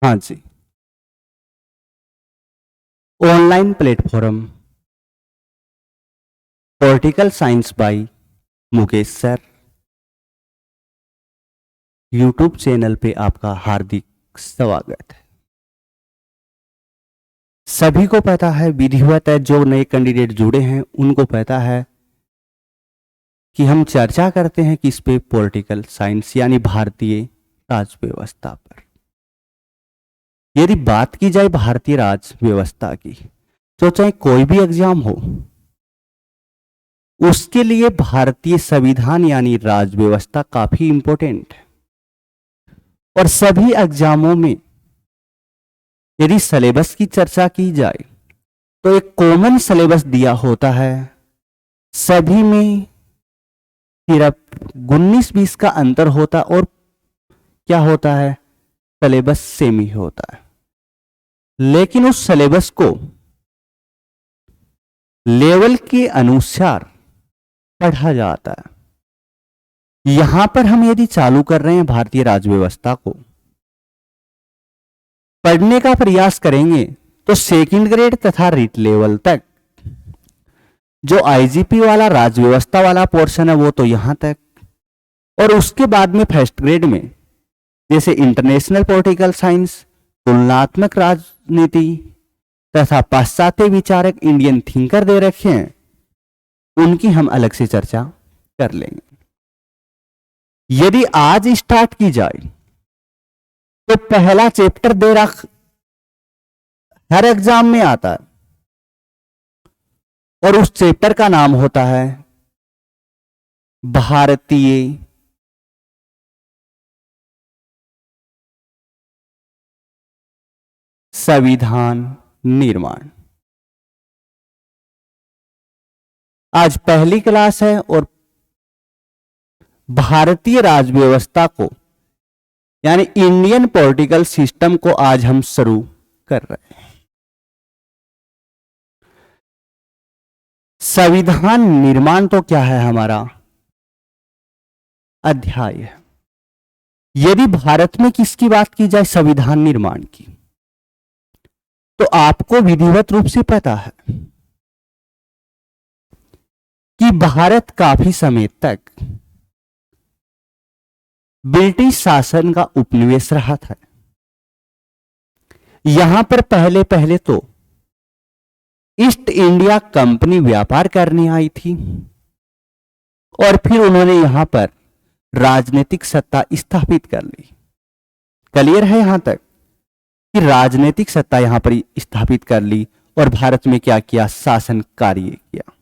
हाँ जी। Online platform political science by Mukesh sir, YouTube channel पे आपका हार्दिक स्वागत है। सभी को पता है, विधिवत है, जो नए कैंडिडेट जुड़े हैं उनको पता है कि हम चर्चा करते हैं किस पे, पॉलिटिकल साइंस यानी भारतीय राज व्यवस्था पर। यदि बात की जाए भारतीय राज व्यवस्था की, तो चाहे कोई भी एग्जाम हो, उसके लिए भारतीय संविधान यानी राज व्यवस्था काफी इंपॉर्टेंट है। और सभी एग्जामों में यदि सिलेबस की चर्चा की जाए तो एक कॉमन सिलेबस दिया होता है, सभी में सिर्फ 19-20 का अंतर होता और क्या होता है, सिलेबस सेम ही होता है। लेकिन उस सिलेबस को लेवल के अनुसार पढ़ा जाता है। यहां पर हम यदि चालू कर रहे हैं भारतीय राज व्यवस्था को पढ़ने का प्रयास करेंगे तो सेकंड ग्रेड तथा रिट लेवल तक जो आईजीपी वाला राज व्यवस्था वाला पोर्शन है वो तो यहां तक, और उसके बाद में फर्स्ट ग्रेड में जैसे इंटरनेशनल पॉलिटिकल साइंस, तुलनात्मक राजनीति तथा पाश्चात्य विचारक इंडियन थिंकर दे रखे हैं, उनकी हम अलग से चर्चा कर लेंगे। यदि आज स्टार्ट की जाए तो पहला चैप्टर दे रखा हर एग्जाम में आता है और उस चैप्टर का नाम होता है भारतीय संविधान निर्माण। आज पहली क्लास है और भारतीय राज व्यवस्था को यानी इंडियन पॉलिटिकल सिस्टम को आज हम शुरू कर रहे हैं। संविधान निर्माण तो क्या है, हमारा अध्याय है। यदि भारत में किसकी बात की जाए संविधान निर्माण की, तो आपको विधिवत रूप से पता है कि भारत काफी समय तक ब्रिटिश शासन का उपनिवेश रहा था। यहां पर पहले पहले तो ईस्ट इंडिया कंपनी व्यापार करने आई थी और फिर उन्होंने यहां पर राजनीतिक सत्ता स्थापित कर ली। क्लियर है यहां तक कि राजनीतिक सत्ता यहां पर स्थापित कर ली और भारत में क्या किया, शासन कार्य किया।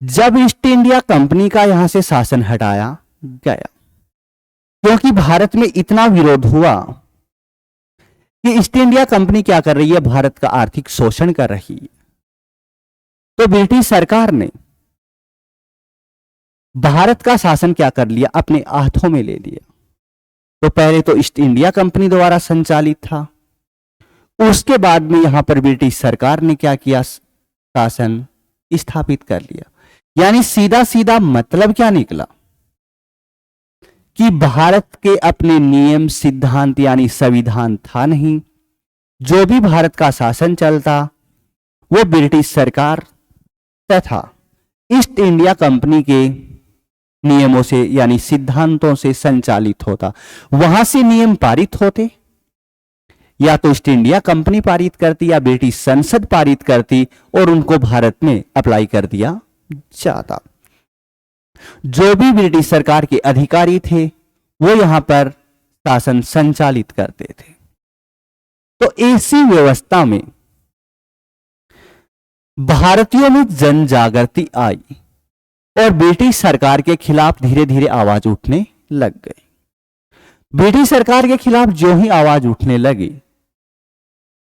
जब ईस्ट इंडिया कंपनी का यहां से शासन हटाया गया, क्योंकि भारत में इतना विरोध हुआ कि ईस्ट इंडिया कंपनी क्या कर रही है, भारत का आर्थिक शोषण कर रही है, तो ब्रिटिश सरकार ने भारत का शासन क्या कर लिया, अपने हाथों में ले लिया। तो पहले तो ईस्ट इंडिया कंपनी द्वारा संचालित था, उसके बाद में यहां पर ब्रिटिश सरकार ने क्या किया, शासन स्थापित कर लिया। यानी सीधा सीधा मतलब क्या निकला कि भारत के अपने नियम सिद्धांत यानी संविधान था नहीं, जो भी भारत का शासन चलता वो ब्रिटिश सरकार तथा ईस्ट इंडिया कंपनी के नियमों से यानी सिद्धांतों से संचालित होता। वहां से नियम पारित होते, या तो ईस्ट इंडिया कंपनी पारित करती या ब्रिटिश संसद पारित करती और उनको भारत में अप्लाई कर दिया जाता। जो भी ब्रिटिश सरकार के अधिकारी थे वो यहां पर शासन संचालित करते थे। तो ऐसी व्यवस्था में भारतीयों में जन जागृति आई और ब्रिटिश सरकार के खिलाफ धीरे धीरे आवाज उठने लग गई। ब्रिटिश सरकार के खिलाफ जो ही आवाज उठने लगी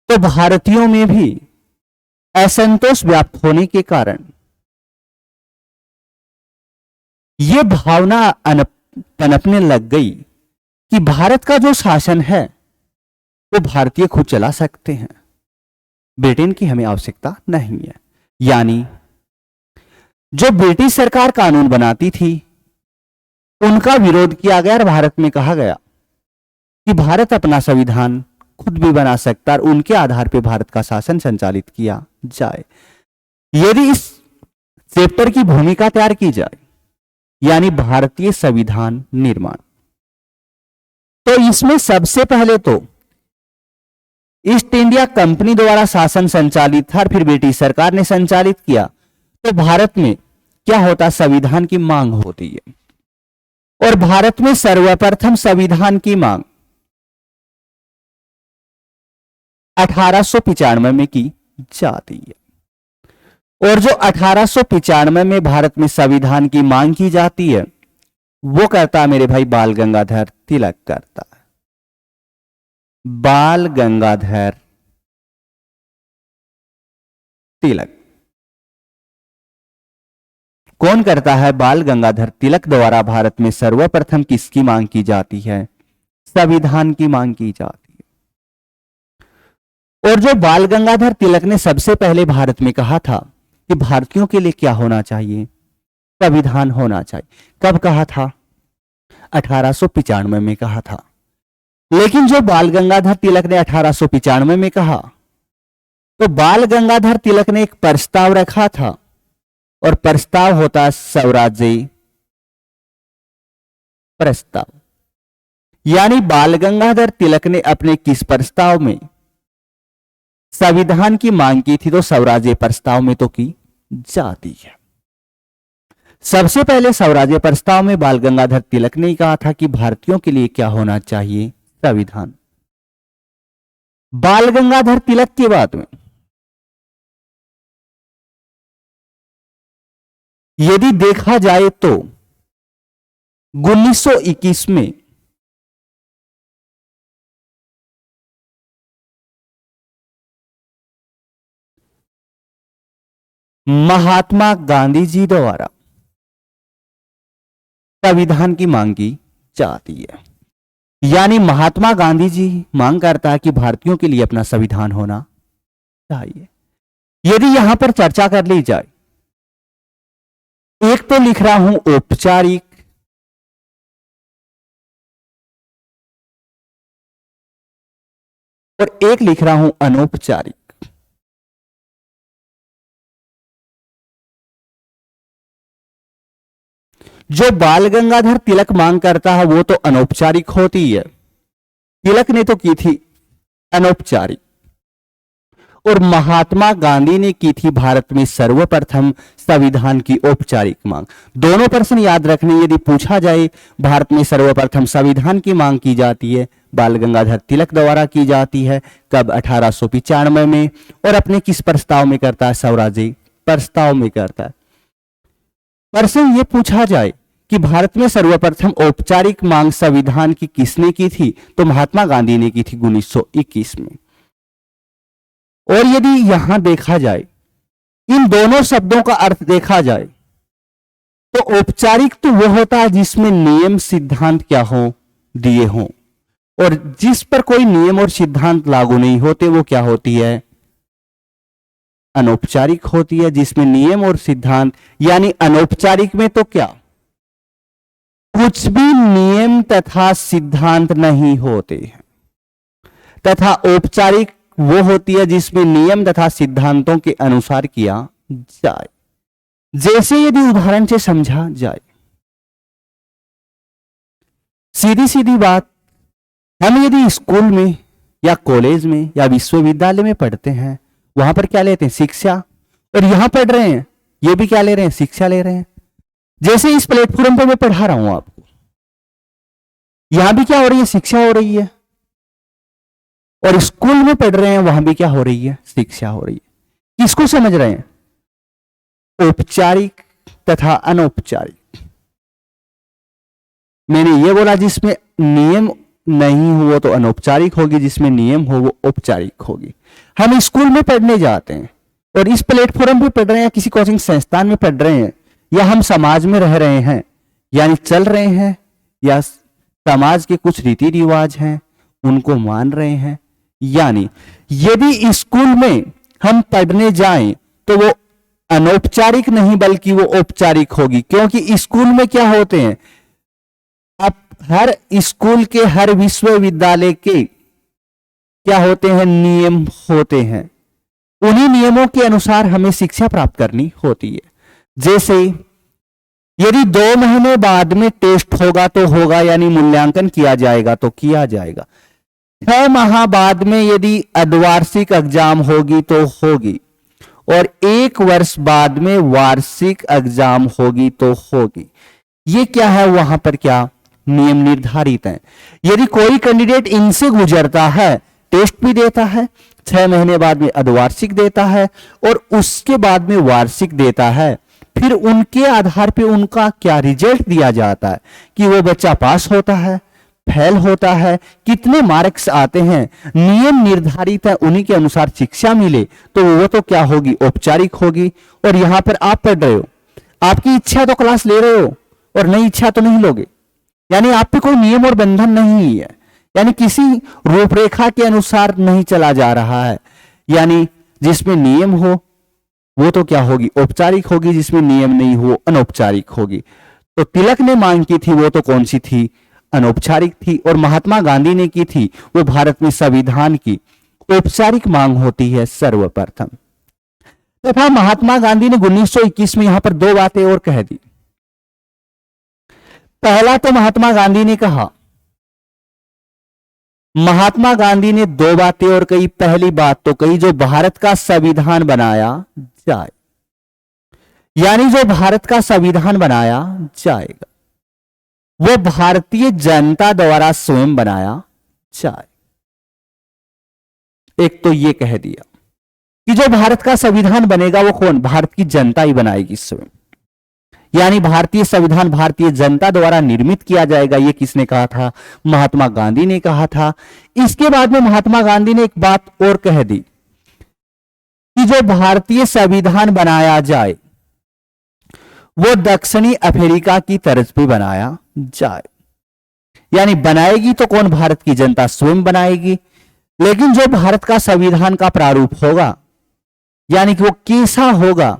तो भारतीयों में भी असंतोष व्याप्त होने के कारण यह भावना पनपने लग गई कि भारत का जो शासन है वो भारतीय खुद चला सकते हैं, ब्रिटेन की हमें आवश्यकता नहीं है। यानी जो ब्रिटिश सरकार कानून बनाती थी उनका विरोध किया गया और भारत में कहा गया कि भारत अपना संविधान खुद भी बना सकता है और उनके आधार पर भारत का शासन संचालित किया जाए। यदि इस चैप्टर की भूमिका तैयार की जाए, यानी भारतीय संविधान निर्माण, तो इसमें सबसे पहले तो ईस्ट इंडिया कंपनी द्वारा शासन संचालित था, फिर ब्रिटिश सरकार ने संचालित किया। तो भारत में क्या होता, संविधान की मांग होती है, और भारत में सर्वप्रथम संविधान की मांग 1895 में की जाती है। और जो 1895 में भारत में संविधान की मांग की जाती है, वो करता है मेरे भाई बाल गंगाधर तिलक करता है। बाल गंगाधर तिलक कौन करता है? बाल गंगाधर तिलक द्वारा भारत में सर्वप्रथम किसकी मांग की जाती है? संविधान की मांग की जाती है। और जो बाल गंगाधर तिलक ने सबसे पहले भारत में कहा था कि भारतीयों के लिए क्या होना चाहिए? संविधान होना चाहिए। कब कहा था? 1895 में कहा था। लेकिन जो बाल गंगाधर तिलक ने 1895 में कहा, तो बाल गंगाधर तिलक ने एक प्रस्ताव रखा था, और प्रस्ताव होता है स्वराज्य प्रस्ताव। यानी बाल गंगाधर तिलक ने अपने किस प्रस्ताव में संविधान की मांग की थी? तो स्वराज्य प्रस्ताव में तो की जाती है। सबसे पहले स्वराज्य प्रस्ताव में बाल गंगाधर तिलक ने कहा था कि भारतीयों के लिए क्या होना चाहिए? संविधान। बाल गंगाधर तिलक के बाद में यदि देखा जाए तो 1921 में महात्मा गांधी जी द्वारा संविधान की मांग की जाती है। यानी महात्मा गांधी जी मांग करता है कि भारतीयों के लिए अपना संविधान होना चाहिए। यदि यहां पर चर्चा कर ली जाए, एक तो लिख रहा हूं औपचारिक, और एक लिख रहा हूं अनौपचारिक। जो बाल गंगाधर तिलक मांग करता है वो तो अनौपचारिक होती है, तिलक ने तो की थी अनौपचारिक, और महात्मा गांधी ने की थी भारत में सर्वप्रथम संविधान की औपचारिक मांग। दोनों प्रश्न याद रखने, यदि पूछा जाए भारत में सर्वप्रथम संविधान की मांग की जाती है, बाल गंगाधर तिलक द्वारा की जाती है। कब? 1895 में। और अपने किस प्रस्ताव में करता है? स्वराज्य प्रस्ताव में करता है। प्रश्न ये पूछा जाए कि भारत में सर्वप्रथम औपचारिक मांग संविधान की किसने की थी? तो महात्मा गांधी ने की थी 1921 में। और यदि यहां देखा जाए, इन दोनों शब्दों का अर्थ देखा जाए, तो औपचारिक तो वो होता है जिसमें नियम सिद्धांत क्या हो, दिए हों, और जिस पर कोई नियम और सिद्धांत लागू नहीं होते वो क्या होती है? अनौपचारिक होती है, जिसमें नियम और सिद्धांत, यानी अनौपचारिक में तो क्या, कुछ भी नियम तथा सिद्धांत नहीं होते हैं, तथा औपचारिक वो होती है जिसमें नियम तथा सिद्धांतों के अनुसार किया जाए। जैसे यदि उदाहरण से समझा जाए, सीधी सीधी बात, हम यदि स्कूल में या कॉलेज में या विश्वविद्यालय में पढ़ते हैं, वहां पर क्या लेते हैं? शिक्षा। और यहां पढ़ रहे हैं, ये भी क्या ले रहे हैं? शिक्षा ले रहे हैं। जैसे इस प्लेटफॉर्म पर मैं पढ़ा रहा हूं आपको, यहां भी क्या हो रही है? शिक्षा हो रही है। और स्कूल में पढ़ रहे हैं, वहां भी क्या हो रही है? शिक्षा हो रही है। किसको समझ रहे हैं? औपचारिक तथा अनौपचारिक। मैंने ये बोला जिसमें नियम नहीं हो वो तो अनौपचारिक होगी, जिसमें नियम हो वो औपचारिक होगी। हम स्कूल में पढ़ने जाते हैं और इस प्लेटफॉर्म पे पढ़ रहे हैं, किसी कोचिंग संस्थान में पढ़ रहे हैं, या हम समाज में रह रहे हैं, यानी चल रहे हैं, या समाज के कुछ रीति रिवाज हैं उनको मान रहे हैं। यानी यदि स्कूल में हम पढ़ने जाएं तो वो अनौपचारिक नहीं बल्कि वो औपचारिक होगी, क्योंकि स्कूल में क्या होते हैं? आप हर स्कूल के, हर विश्वविद्यालय के क्या होते हैं, नियम होते हैं। उन्हीं नियमों के अनुसार हमें शिक्षा प्राप्त करनी होती है। जैसे यदि 2 महीने बाद में टेस्ट होगा तो होगा, यानी मूल्यांकन किया जाएगा तो किया जाएगा। 6 माह बाद में यदि अर्धवार्षिक एग्जाम होगी तो होगी, और 1 वर्ष बाद में वार्षिक एग्जाम होगी तो होगी। ये क्या है, वहां पर क्या नियम निर्धारित हैं। यदि कोई कैंडिडेट इनसे गुजरता है, टेस्ट भी देता है, 6 महीने बाद में अर्धवार्षिक देता है और उसके बाद में वार्षिक देता है, फिर उनके आधार पे उनका क्या रिजल्ट दिया जाता है कि वो बच्चा पास होता है, फेल होता है, कितने मार्क्स आते हैं, नियम निर्धारित है, उन्हीं के अनुसार शिक्षा मिले तो वो तो क्या होगी, औपचारिक होगी। और यहां पर आप पढ़ रहे हो, आपकी इच्छा तो क्लास ले रहे हो और नहीं इच्छा तो नहीं लोगे, यानी आप पे कोई नियम और बंधन नहीं है, यानी किसी रूपरेखा के अनुसार नहीं चला जा रहा है। यानी जिसमें नियम हो वो तो क्या होगी, औपचारिक होगी, जिसमें नियम नहीं हो अनौपचारिक होगी। तो तिलक ने मांग की थी वो तो कौन सी थी, अनौपचारिक थी, और महात्मा गांधी ने की थी वो भारत में संविधान की औपचारिक मांग होती है सर्वप्रथम। तथा महात्मा गांधी ने 1921 में यहां पर 2 बातें और कह दी। पहला तो महात्मा गांधी ने कहा, महात्मा गांधी ने 2 बातें और कही। पहली बात तो कही, जो भारत का संविधान बनाया जाए, यानी जो भारत का संविधान बनाया जाएगा वो भारतीय जनता द्वारा स्वयं बनाया जाए। एक तो ये कह दिया कि जो भारत का संविधान बनेगा वो कौन, भारत की जनता ही बनाएगी स्वयं, यानी भारतीय संविधान भारतीय जनता द्वारा निर्मित किया जाएगा। ये किसने कहा था, महात्मा गांधी ने कहा था। इसके बाद में महात्मा गांधी ने एक बात और कह दी कि जो भारतीय संविधान बनाया जाए वो दक्षिणी अफ्रीका की तर्ज पे बनाया जाए, यानी बनाएगी तो कौन, भारत की जनता स्वयं बनाएगी। लेकिन जो भारत का संविधान का प्रारूप होगा, यानी कि वो कैसा होगा,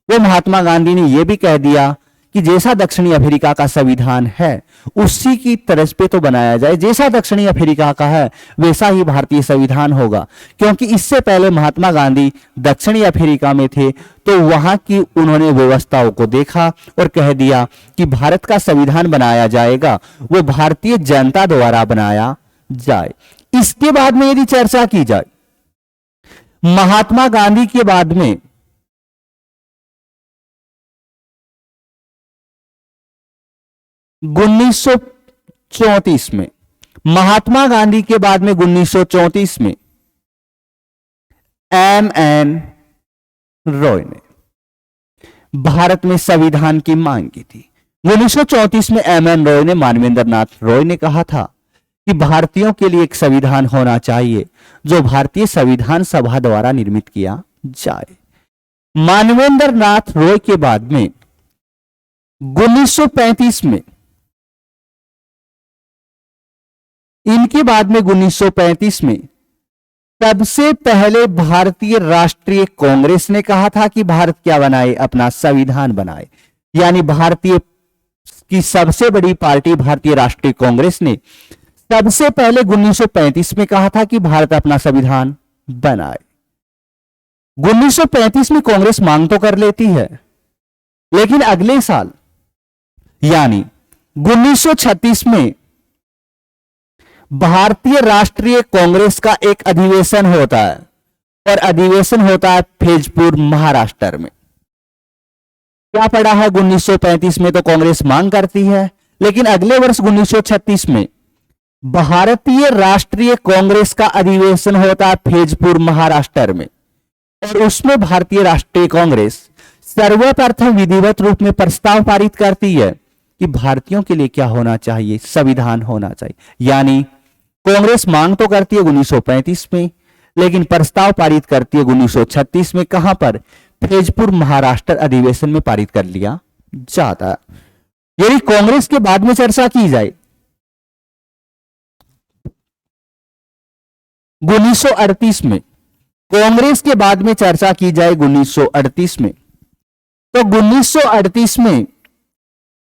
वो महात्मा गांधी ने यह भी कह दिया कि जैसा दक्षिणी अफ्रीका का संविधान है उसी की तरज पे तो बनाया जाए, जैसा दक्षिणी अफ्रीका का है वैसा ही भारतीय संविधान होगा। क्योंकि इससे पहले महात्मा गांधी दक्षिणी अफ्रीका में थे तो वहां की उन्होंने व्यवस्थाओं को देखा और कह दिया कि भारत का संविधान बनाया जाएगा वो भारतीय जनता द्वारा बनाया जाए। इसके बाद में यदि चर्चा की जाए, महात्मा गांधी के बाद में उन्नीस सौ 1934 में, महात्मा गांधी के बाद में 1934 में एम.एन. रॉय ने भारत में संविधान की मांग की थी। 1934 में एम.एन. रॉय ने, मानवेंद्र नाथ रॉय ने कहा था कि भारतीयों के लिए एक संविधान होना चाहिए जो भारतीय संविधान सभा द्वारा निर्मित किया जाए। मानवेंद्र नाथ रॉय के बाद में 1935 में, इनके बाद में 1935 में सबसे पहले भारतीय राष्ट्रीय कांग्रेस ने कहा था कि भारत क्या बनाए, अपना संविधान बनाए। यानी भारतीय की सबसे बड़ी पार्टी भारतीय राष्ट्रीय कांग्रेस ने सबसे पहले 1935 में कहा था कि भारत अपना संविधान बनाए। 1935 में कांग्रेस मांग तो कर लेती है, लेकिन अगले साल यानी 1936 में भारतीय राष्ट्रीय कांग्रेस का एक अधिवेशन होता है, और अधिवेशन होता है फैजपुर महाराष्ट्र में। क्या पड़ा है, 1935 में तो कांग्रेस मांग करती है, लेकिन अगले वर्ष 1936 में भारतीय राष्ट्रीय कांग्रेस का अधिवेशन होता है फैजपुर महाराष्ट्र में, और उसमें भारतीय राष्ट्रीय कांग्रेस सर्वप्रथम विधिवत रूप में प्रस्ताव पारित करती है कि भारतीयों के लिए क्या होना चाहिए, संविधान होना चाहिए। यानी कांग्रेस मांग तो करती है 1935 में, लेकिन प्रस्ताव पारित करती है 1936 में। कहां पर, फैजपुर महाराष्ट्र अधिवेशन में पारित कर लिया जाता है। यदि कांग्रेस के बाद में चर्चा की जाए, 1938 में, कांग्रेस के बाद में चर्चा की जाए 1938 में, तो 1938 में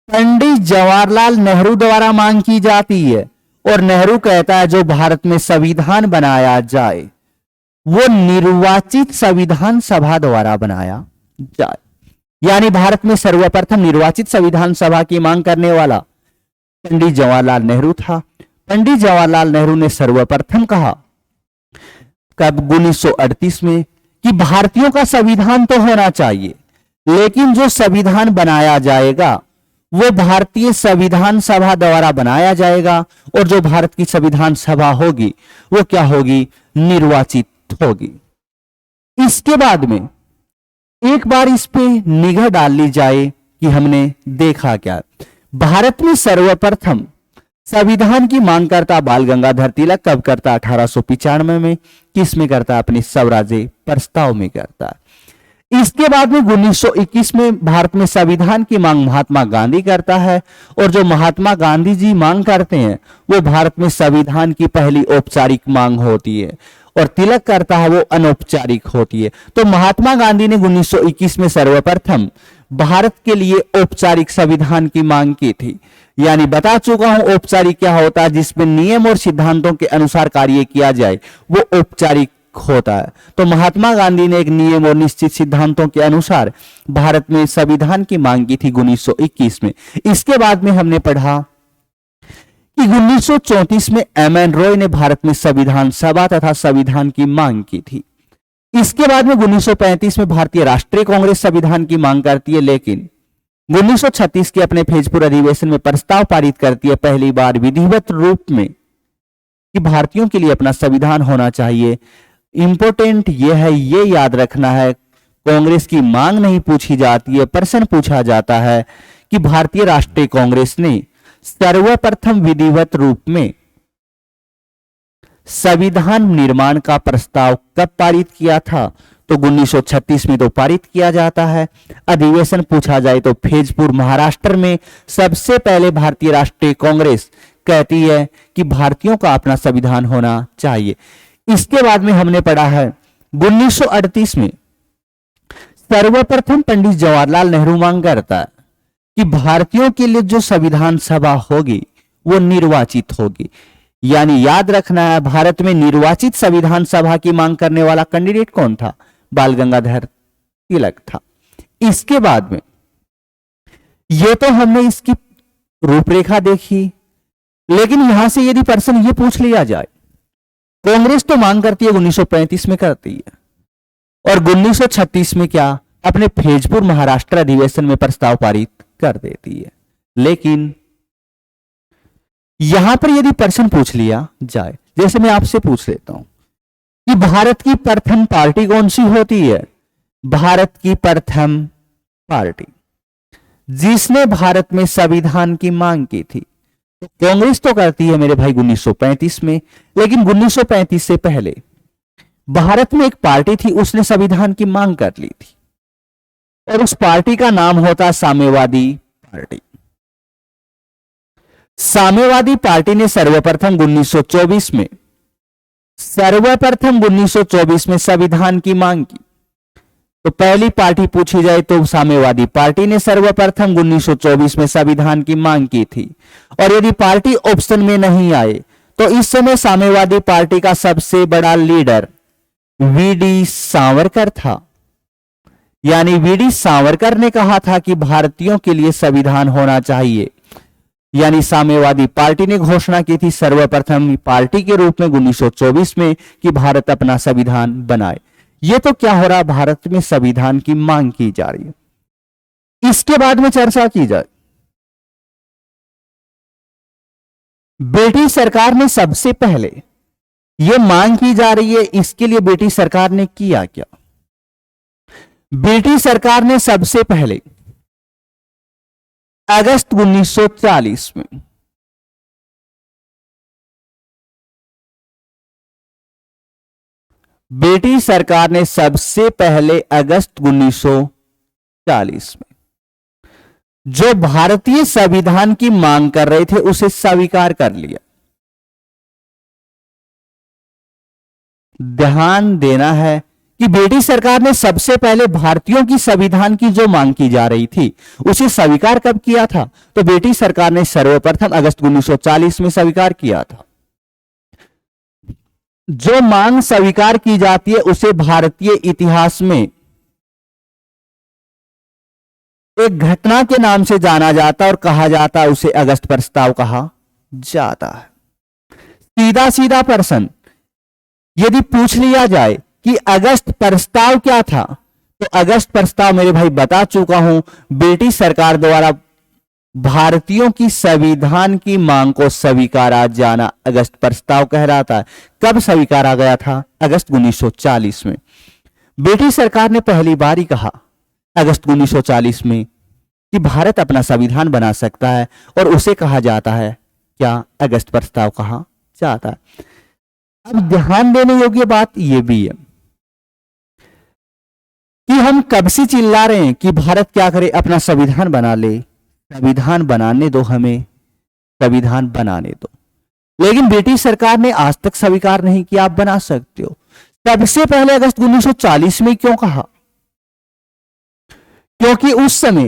पंडित जवाहरलाल नेहरू द्वारा मांग की जाती है और नेहरू कहता है जो भारत में संविधान बनाया जाए वो निर्वाचित संविधान सभा द्वारा बनाया जाए। यानी भारत में सर्वप्रथम निर्वाचित संविधान सभा की मांग करने वाला पंडित जवाहरलाल नेहरू था। पंडित जवाहरलाल नेहरू ने सर्वप्रथम कहा कब 1938 में कि भारतीयों का संविधान तो होना चाहिए, लेकिन जो संविधान बनाया जाएगा वो भारतीय संविधान सभा द्वारा बनाया जाएगा और जो भारत की संविधान सभा होगी वो क्या होगी, निर्वाचित होगी। इसके बाद में एक बार इस पे निगाह डाल ली जाए कि हमने देखा क्या। भारत में सर्वप्रथम संविधान की मांग करता बाल गंगाधर तिलक कब करता, 1895 में। किस में करता, अपने स्वराज्य प्रस्ताव में करता। इसके बाद में 1921 में भारत में संविधान की मांग महात्मा गांधी करता है और जो महात्मा गांधी जी मांग करते हैं वो भारत में संविधान की पहली औपचारिक मांग होती है और तिलक करता है वो अनौपचारिक होती है। तो महात्मा गांधी ने 1921 में सर्वप्रथम भारत के लिए औपचारिक संविधान की मांग की थी। यानी बता चुका हूं औपचारिक क्या होता है, जिसमें नियम और सिद्धांतों के अनुसार कार्य किया जाए वो औपचारिक होता है। तो महात्मा गांधी ने एक नियम और निश्चित सिद्धांतों के अनुसार भारत में संविधान की मांग की थी 1921 में। इसके बाद में हमने पढ़ा कि 1934 में एम.एन. रॉय ने भारत में संविधान सभा तथा संविधान की मांग की थी। इसके बाद में 1935 में भारतीय राष्ट्रीय कांग्रेस संविधान की मांग करती है, लेकिन 1936 के अपने फैजपुर अधिवेशन में प्रस्ताव पारित करती है पहली बार विधिवत रूप में कि भारतीयों के लिए अपना संविधान होना चाहिए। इंपॉर्टेंट यह है, ये याद रखना है, कांग्रेस की मांग नहीं पूछी जाती है, प्रश्न पूछा जाता है कि भारतीय राष्ट्रीय कांग्रेस ने सर्वप्रथम विधिवत रूप में संविधान निर्माण का प्रस्ताव कब पारित किया था, तो 1936 में तो पारित किया जाता है। अधिवेशन पूछा जाए तो फैजपुर महाराष्ट्र में सबसे पहले भारतीय राष्ट्रीय कांग्रेस कहती है कि भारतीयों का अपना संविधान होना चाहिए। इसके बाद में हमने पढ़ा है 1938 में सर्वप्रथम पंडित जवाहरलाल नेहरू मांग करता है कि भारतीयों के लिए जो संविधान सभा होगी वो निर्वाचित होगी। यानी याद रखना है, भारत में निर्वाचित संविधान सभा की मांग करने वाला कैंडिडेट कौन था, बाल गंगाधर तिलक था। इसके बाद में ये तो हमने इसकी रूपरेखा देखी, लेकिन यहां से यदि प्रश्न ये पूछ लिया जाए, कांग्रेस तो मांग करती है 1935 में करती है और 1936 में क्या अपने फैजपुर महाराष्ट्र अधिवेशन में प्रस्ताव पारित कर देती है। लेकिन यहां पर यदि प्रश्न पूछ लिया जाए, जैसे मैं आपसे पूछ लेता हूं कि भारत की प्रथम पार्टी कौन सी होती है, भारत की प्रथम पार्टी जिसने भारत में संविधान की मांग की थी, तो कांग्रेस तो करती है मेरे भाई 1935 में। लेकिन 1935 से पहले भारत में एक पार्टी थी, उसने संविधान की मांग कर ली थी और उस पार्टी का नाम होता साम्यवादी पार्टी। साम्यवादी पार्टी ने सर्वप्रथम 1924 में संविधान की मांग की। तो पहली पार्टी पूछी जाए तो साम्यवादी पार्टी ने सर्वप्रथम 1924 में संविधान की मांग की थी। और यदि पार्टी ऑप्शन में नहीं आए तो इस समय साम्यवादी पार्टी का सबसे बड़ा लीडर वी.डी. सावरकर था। यानी वी.डी. सावरकर ने कहा था कि भारतीयों के लिए संविधान होना चाहिए। यानी साम्यवादी पार्टी ने घोषणा की थी सर्वप्रथम पार्टी के रूप में 1924 में कि भारत अपना संविधान बनाए। यह तो क्या हो रहा, भारत में संविधान की मांग की जा रही है। इसके बाद में चर्चा की जाए, ब्रिटिश सरकार ने सबसे पहले यह मांग की जा रही है, इसके लिए ब्रिटिश सरकार ने किया क्या। ब्रिटिश सरकार ने सबसे पहले अगस्त 1940 में ब्रिटिश सरकार ने सबसे पहले अगस्त 1940 में जो भारतीय संविधान की मांग कर रहे थे उसे स्वीकार कर लिया। ध्यान देना है कि ब्रिटिश सरकार ने सबसे पहले भारतीयों की संविधान की जो मांग की जा रही थी उसे स्वीकार कब किया था? तो ब्रिटिश सरकार ने सर्वप्रथम अगस्त 1940 में स्वीकार किया था। जो मांग स्वीकार की जाती है उसे भारतीय इतिहास में एक घटना के नाम से जाना जाता है और कहा जाता है उसे अगस्त प्रस्ताव कहा जाता है। सीधा सीधा प्रश्न यदि पूछ लिया जाए कि अगस्त प्रस्ताव क्या था, तो अगस्त प्रस्ताव मेरे भाई बता चुका हूं, ब्रिटिश सरकार द्वारा भारतीयों की संविधान की मांग को स्वीकारा जाना अगस्त प्रस्ताव कहलाता है। कब स्वीकारा गया था? अगस्त 1940 में। ब्रिटिश सरकार ने पहली बार ही कहा अगस्त 1940 में कि भारत अपना संविधान बना सकता है और उसे कहा जाता है क्या? अगस्त प्रस्ताव कहा जाता है। अब ध्यान देने योग्य बात यह भी है कि हम कब से चिल्ला रहे हैं कि भारत क्या करे, अपना संविधान बना ले। संविधान बनाने दो, हमें संविधान बनाने दो, लेकिन ब्रिटिश सरकार ने आज तक स्वीकार नहीं किया आप बना सकते हो। सबसे पहले अगस्त 1940 में क्यों कहा? क्योंकि उस समय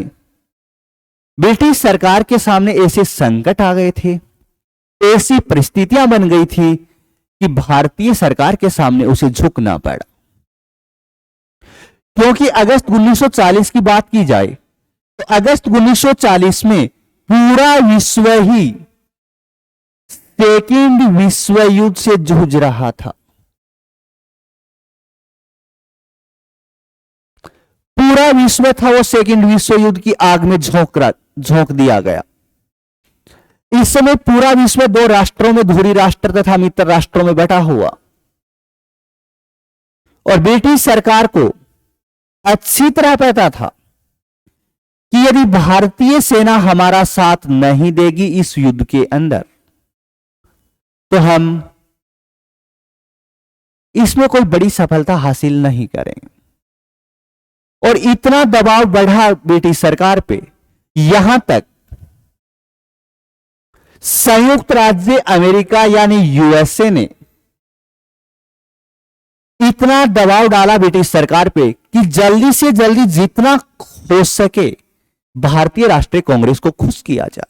ब्रिटिश सरकार के सामने ऐसे संकट आ गए थे, ऐसी परिस्थितियां बन गई थी कि भारतीय सरकार के सामने उसे झुकना पड़ा। क्योंकि अगस्त 1940 की बात की जाए तो अगस्त 1940 में पूरा विश्व ही सेकेंड विश्व युद्ध से जूझ रहा था। पूरा विश्व था वो सेकेंड विश्व युद्ध की आग में झोंक दिया गया। इस समय पूरा विश्व दो राष्ट्रों में, धुरी राष्ट्र तथा मित्र राष्ट्रों में बैठा हुआ, और ब्रिटिश सरकार को अच्छी तरह पता था कि यदि भारतीय सेना हमारा साथ नहीं देगी इस युद्ध के अंदर तो हम इसमें कोई बड़ी सफलता हासिल नहीं करेंगे। और इतना दबाव बढ़ा ब्रिटिश सरकार पे, यहां तक संयुक्त राज्य अमेरिका यानी यूएसए ने इतना दबाव डाला ब्रिटिश सरकार पे कि जल्दी से जल्दी जितना हो सके भारतीय राष्ट्रीय कांग्रेस को खुश किया जाए।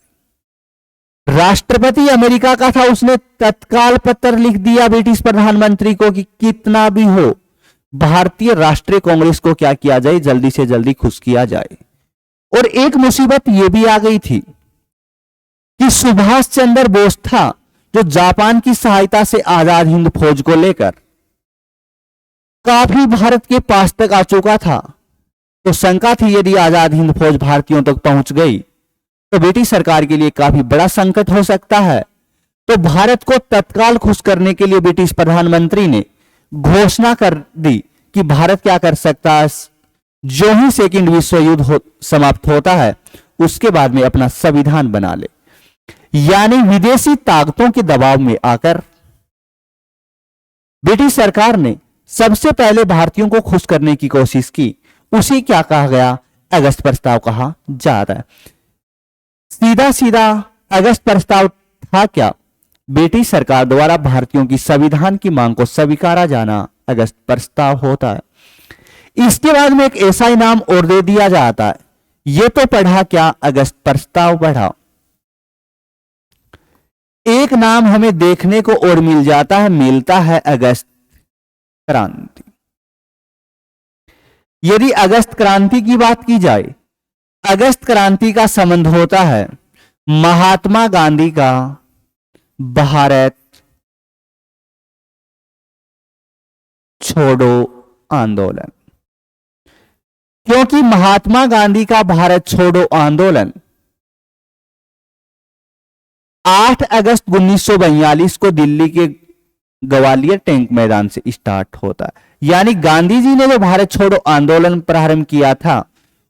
राष्ट्रपति अमेरिका का था, उसने तत्काल पत्र लिख दिया ब्रिटिश प्रधानमंत्री को कि कितना भी हो भारतीय राष्ट्रीय कांग्रेस को क्या किया जाए, जल्दी से जल्दी खुश किया जाए। और एक मुसीबत यह भी आ गई थी कि सुभाष चंद्र बोस था जो जापान की सहायता से आजाद हिंद फौज को लेकर काफी भारत के पास तक आ चुका था। तो शंका थी यदि आजाद हिंद फौज भारतीयों तक पहुंच गई तो ब्रिटिश सरकार के लिए काफी बड़ा संकट हो सकता है। तो भारत को तत्काल खुश करने के लिए ब्रिटिश प्रधानमंत्री ने घोषणा कर दी कि भारत क्या कर सकता है, जो ही सेकेंड विश्व युद्ध समाप्त होता है उसके बाद में अपना संविधान बना ले। यानी विदेशी ताकतों के दबाव में आकर ब्रिटिश सरकार ने सबसे पहले भारतीयों को खुश करने की कोशिश की। उसे क्या कहा गया? अगस्त प्रस्ताव कहा जाता है। सीधा सीधा अगस्त प्रस्ताव था क्या? ब्रिटिश सरकार द्वारा भारतीयों की संविधान की मांग को स्वीकारा जाना अगस्त प्रस्ताव होता है। इसके बाद में एक ऐसा ही नाम और दे दिया जाता है। यह तो पढ़ा क्या? अगस्त प्रस्ताव पढ़ा। एक नाम हमें देखने को और मिल जाता है, मिलता है अगस्त क्रांति। यदि अगस्त क्रांति की बात की जाए, अगस्त क्रांति का संबंध होता है महात्मा गांधी का भारत छोड़ो आंदोलन। क्योंकि महात्मा गांधी का भारत छोड़ो आंदोलन 8 अगस्त 1942 को दिल्ली के ग्वालियर टैंक मैदान से स्टार्ट होता है। यानी गांधी जी ने जो भारत छोड़ो आंदोलन प्रारंभ किया था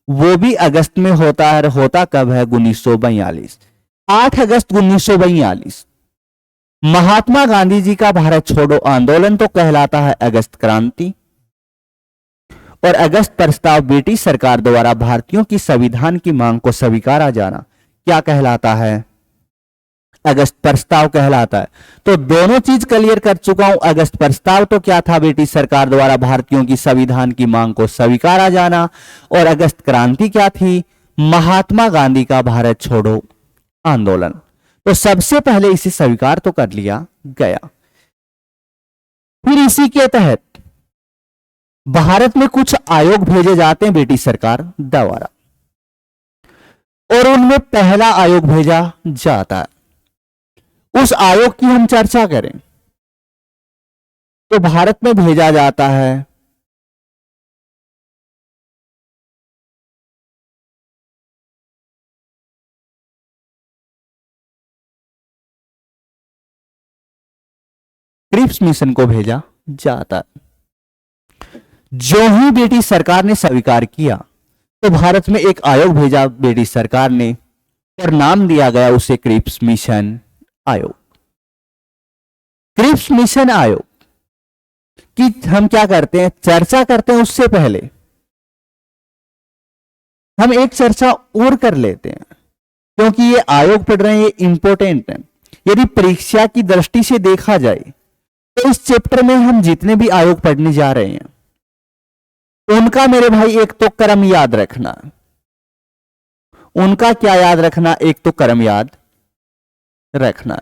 वो भी अगस्त में होता है। होता कब है? 1942, 8 अगस्त 1942। महात्मा गांधी जी का भारत छोड़ो आंदोलन तो कहलाता है अगस्त क्रांति, और अगस्त प्रस्ताव ब्रिटिश सरकार द्वारा भारतीयों की संविधान की मांग को स्वीकारा जाना क्या कहलाता है? अगस्त प्रस्ताव कहलाता है। तो दोनों चीज क्लियर कर चुका हूं। अगस्त प्रस्ताव तो क्या था, ब्रिटिश सरकार द्वारा भारतीयों की संविधान की मांग को स्वीकारा जाना, और अगस्त क्रांति क्या थी, महात्मा गांधी का भारत छोड़ो आंदोलन। तो सबसे पहले इसे स्वीकार तो कर लिया गया। फिर इसी के तहत भारत में कुछ आयोग भेजे जाते हैं ब्रिटिश सरकार द्वारा, और उनमें पहला आयोग भेजा जाता है। उस आयोग की हम चर्चा करें तो भारत में भेजा जाता है क्रिप्स मिशन को भेजा जाता है। जो ही ब्रिटिश सरकार ने स्वीकार किया तो भारत में एक आयोग भेजा ब्रिटिश सरकार ने, और नाम दिया गया उसे क्रिप्स मिशन आयोग। क्रिप्स मिशन आयोग की हम क्या करते हैं, चर्चा करते हैं। उससे पहले हम एक चर्चा और कर लेते हैं, क्योंकि ये आयोग पढ़ रहे हैं, ये इंपॉर्टेंट है। यदि परीक्षा की दृष्टि से देखा जाए तो इस चैप्टर में हम जितने भी आयोग पढ़ने जा रहे हैं उनका मेरे भाई एक तो क्रम याद रखना। उनका क्या याद रखना, एक तो क्रम याद रखना।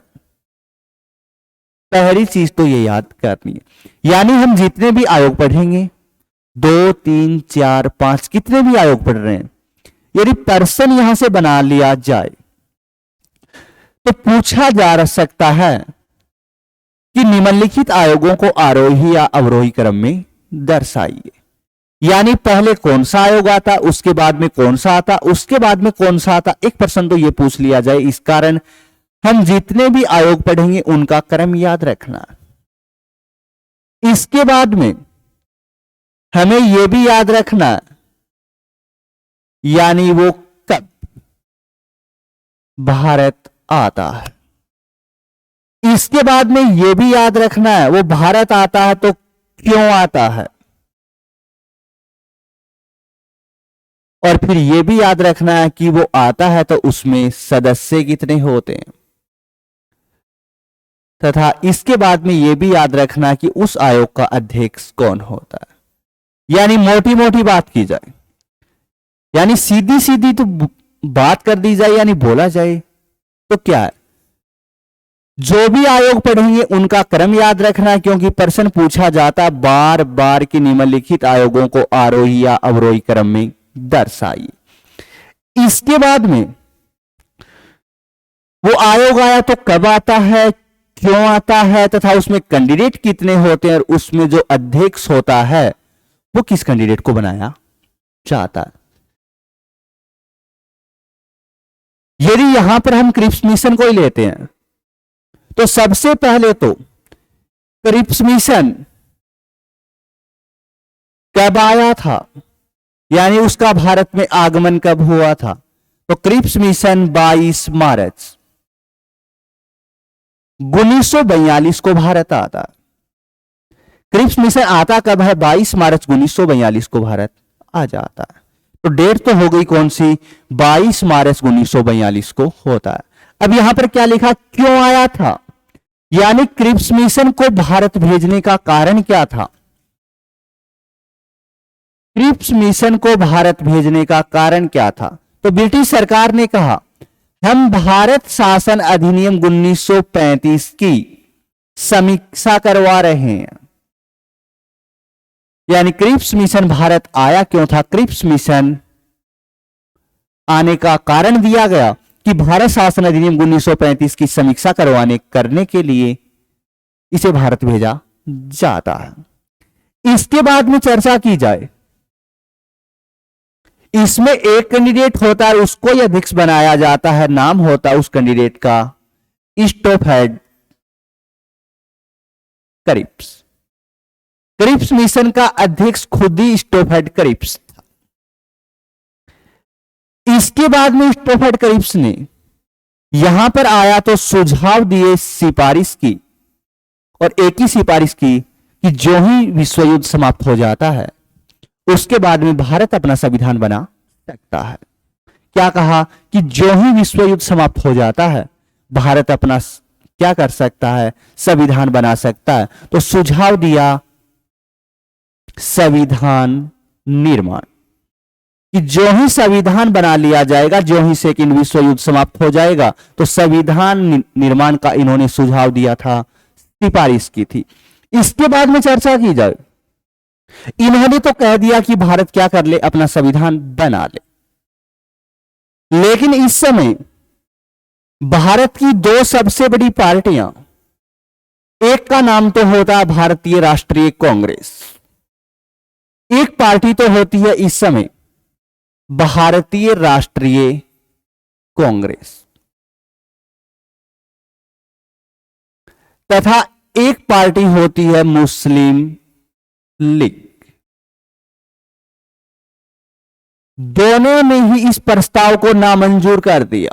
पहली चीज तो ये याद करनी है। यानी हम जितने भी आयोग पढ़ेंगे, 2, 3, 4, 5 कितने भी आयोग पढ़ रहे हैं, यदि पर्सन यहां से बना लिया जाए तो पूछा जा सकता है कि निम्नलिखित आयोगों को आरोही या अवरोही क्रम में दर्शाइए। यानी पहले कौन सा आयोग आता, उसके बाद में कौन सा आता, उसके बाद में कौन सा आता। एक प्रश्न तो यह पूछ लिया जाए। इस कारण हम जितने भी आयोग पढ़ेंगे उनका क्रम याद रखना। इसके बाद में हमें यह भी याद रखना, यानी वो कब भारत आता है। इसके बाद में यह भी याद रखना है वो भारत आता है तो क्यों आता है, और फिर यह भी याद रखना है कि वो आता है तो उसमें सदस्य कितने होते हैं, तथा इसके बाद में यह भी याद रखना कि उस आयोग का अध्यक्ष कौन होता है। यानी मोटी मोटी बात की जाए, यानी सीधी सीधी तो बात कर दी जाए, यानी बोला जाए तो क्या है, जो भी आयोग पढ़ेंगे उनका क्रम याद रखना है, क्योंकि प्रश्न पूछा जाता बार बार कि निम्नलिखित आयोगों को आरोही या अवरोही क्रम में दर्शाइए। इसके बाद में वो आयोग आया तो कब आता है, क्यों आता है, तथा उसमें कैंडिडेट कितने होते हैं, और उसमें जो अध्यक्ष होता है वो किस कैंडिडेट को बनाया जाता है। यदि यहां पर हम क्रिप्स मिशन को ही लेते हैं तो सबसे पहले तो क्रिप्स मिशन कब आया था, यानी उसका भारत में आगमन कब हुआ था। तो क्रिप्स मिशन 22 मार्च 1942 को भारत आता। क्रिप्स मिशन आता कब है, 22 मार्च 1942 को भारत आ जाता है। तो डेट तो हो गई कौन सी, 22 मार्च 1942 को होता है। अब यहां पर क्या लिखा, क्यों आया था, यानी क्रिप्स मिशन को भारत भेजने का कारण क्या था। क्रिप्स मिशन को भारत भेजने का कारण क्या था, तो ब्रिटिश सरकार ने कहा हम भारत शासन अधिनियम 1935 की समीक्षा करवा रहे हैं। यानी क्रिप्स मिशन भारत आया क्यों था, क्रिप्स मिशन आने का कारण दिया गया कि भारत शासन अधिनियम 1935 की समीक्षा करने के लिए इसे भारत भेजा जाता है। इसके बाद में चर्चा की जाए, इसमें एक कैंडिडेट होता है, उसको यह अध्यक्ष बनाया जाता है, नाम होता है उस कैंडिडेट का स्टोफहेड क्रिप्स। क्रिप्स मिशन का अध्यक्ष खुद ही स्टोफहेड क्रिप्स था। इसके बाद में स्टोफहेड क्रिप्स ने यहां पर आया तो सुझाव दिए, सिफारिश की, और एक ही सिफारिश की कि जो ही विश्व युद्ध समाप्त हो जाता है उसके बाद में भारत अपना संविधान बना सकता है। क्या कहा कि जो ही विश्व युद्ध समाप्त हो जाता है भारत अपना क्या कर सकता है, संविधान बना सकता है। तो सुझाव दिया संविधान निर्माण, कि जो ही संविधान बना लिया जाएगा, जो ही सेकेंड विश्व युद्ध समाप्त हो जाएगा, तो संविधान निर्माण का इन्होंने सुझाव दिया था, सिफारिश की थी। इसके बाद में चर्चा की जाए, इन्होंने तो कह दिया कि भारत क्या कर ले, अपना संविधान बना ले। लेकिन इस समय भारत की दो सबसे बड़ी पार्टियां, एक का नाम तो होता है भारतीय राष्ट्रीय कांग्रेस, एक पार्टी तो होती है इस समय भारतीय राष्ट्रीय कांग्रेस, तथा एक पार्टी होती है मुस्लिम लीग। दोनों ने ही इस प्रस्ताव को नामंजूर कर दिया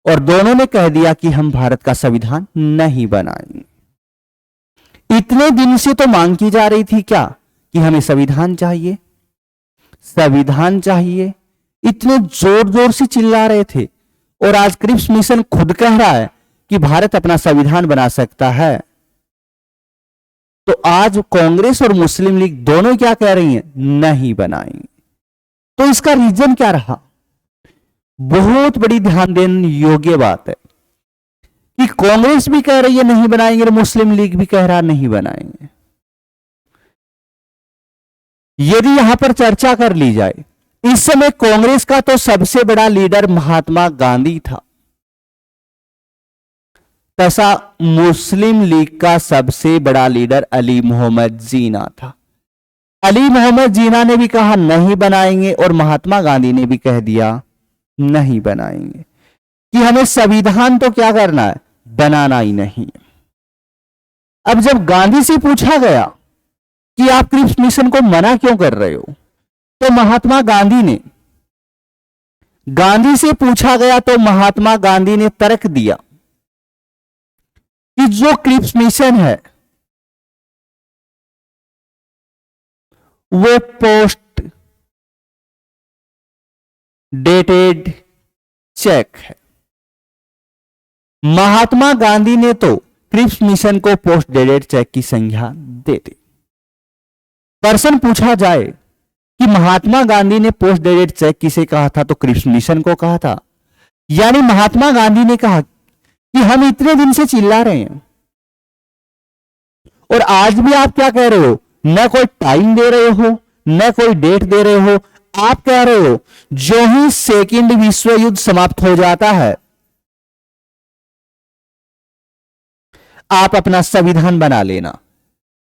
और दोनों ने कह दिया कि हम भारत का संविधान नहीं बनाएंगे। इतने दिन से तो मांग की जा रही थी क्या, कि हमें संविधान चाहिए, संविधान चाहिए, इतने जोर जोर से चिल्ला रहे थे। और आज क्रिप्स मिशन खुद कह रहा है कि भारत अपना संविधान बना सकता है। तो आज कांग्रेस और मुस्लिम लीग दोनों क्या कह रही हैं, नहीं बनाएंगे। तो इसका रीजन क्या रहा, बहुत बड़ी ध्यान देने योग्य बात है कि कांग्रेस भी कह रही है नहीं बनाएंगे और मुस्लिम लीग भी कह रहा नहीं बनाएंगे। यदि यहां पर चर्चा कर ली जाए, इस समय कांग्रेस का तो सबसे बड़ा लीडर महात्मा गांधी था, तथा मुस्लिम लीग का सबसे बड़ा लीडर अली मोहम्मद जीना था। अली मोहम्मद जीना ने भी कहा नहीं बनाएंगे और महात्मा गांधी ने भी कह दिया नहीं बनाएंगे, कि हमें संविधान तो क्या करना है, बनाना ही नहीं। अब जब गांधी से पूछा गया कि आप क्रिप्स मिशन को मना क्यों कर रहे हो, तो महात्मा गांधी ने, गांधी से पूछा गया तो महात्मा गांधी ने तर्क दिया कि जो क्रिप्स मिशन है वो पोस्ट डेटेड चेक है। महात्मा गांधी ने तो क्रिप्स मिशन को पोस्ट डेटेड चेक की संज्ञा दे दी। प्रश्न पूछा जाए कि महात्मा गांधी ने पोस्ट डेटेड चेक किसे कहा था, तो क्रिप्स मिशन को कहा था। यानी महात्मा गांधी ने कहा कि हम इतने दिन से चिल्ला रहे हैं और आज भी आप क्या कह रहे हो, न कोई टाइम दे रहे हो, न कोई डेट दे रहे हो, आप कह रहे हो जो ही सेकेंड विश्व युद्ध समाप्त हो जाता है आप अपना संविधान बना लेना।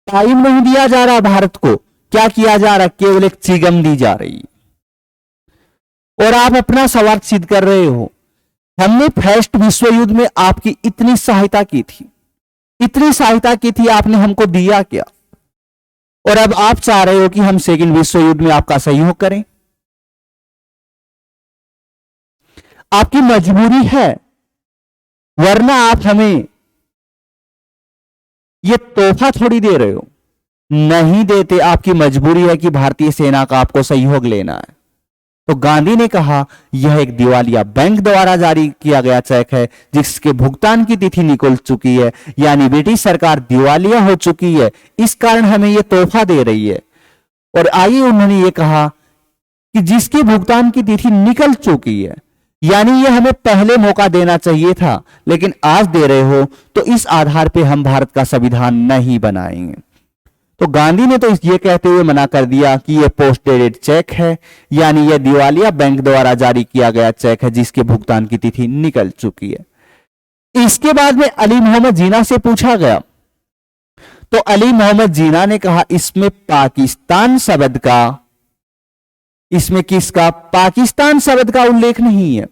टाइम नहीं दिया जा रहा भारत को, क्या किया जा रहा, केवल एक चिगम दी जा रही और आप अपना स्वार्थ सिद्ध कर रहे हो। हमने फर्स्ट विश्व युद्ध में आपकी इतनी सहायता की थी, इतनी सहायता की थी, आपने हमको दिया क्या, और अब आप चाह रहे हो कि हम सेकेंड विश्व युद्ध में आपका सहयोग करें। आपकी मजबूरी है, वरना आप हमें ये तोहफा थोड़ी दे रहे हो, नहीं देते। आपकी मजबूरी है कि भारतीय सेना का आपको सहयोग लेना है। तो गांधी ने कहा यह एक दिवालिया बैंक द्वारा जारी किया गया चेक है जिसके भुगतान की तिथि निकल चुकी है, यानी ब्रिटिश सरकार दिवालिया हो चुकी है, इस कारण हमें यह तोहफा दे रही है। और आइए उन्होंने ये कहा कि जिसके भुगतान की तिथि निकल चुकी है, यानी यह हमें पहले मौका देना चाहिए था, लेकिन आज दे रहे हो, तो इस आधार पे हम भारत का संविधान नहीं बनाएंगे। तो गांधी ने तो ये कहते हुए मना कर दिया कि यह पोस्ट डेटेड चेक है, यानी यह दिवालिया बैंक द्वारा जारी किया गया चेक है जिसके भुगतान की तिथि निकल चुकी है। इसके बाद में अली मोहम्मद जीना से पूछा गया, तो अली मोहम्मद जीना ने कहा इसमें पाकिस्तान शब्द का, इसमें किसका, पाकिस्तान शब्द का उल्लेख नहीं है,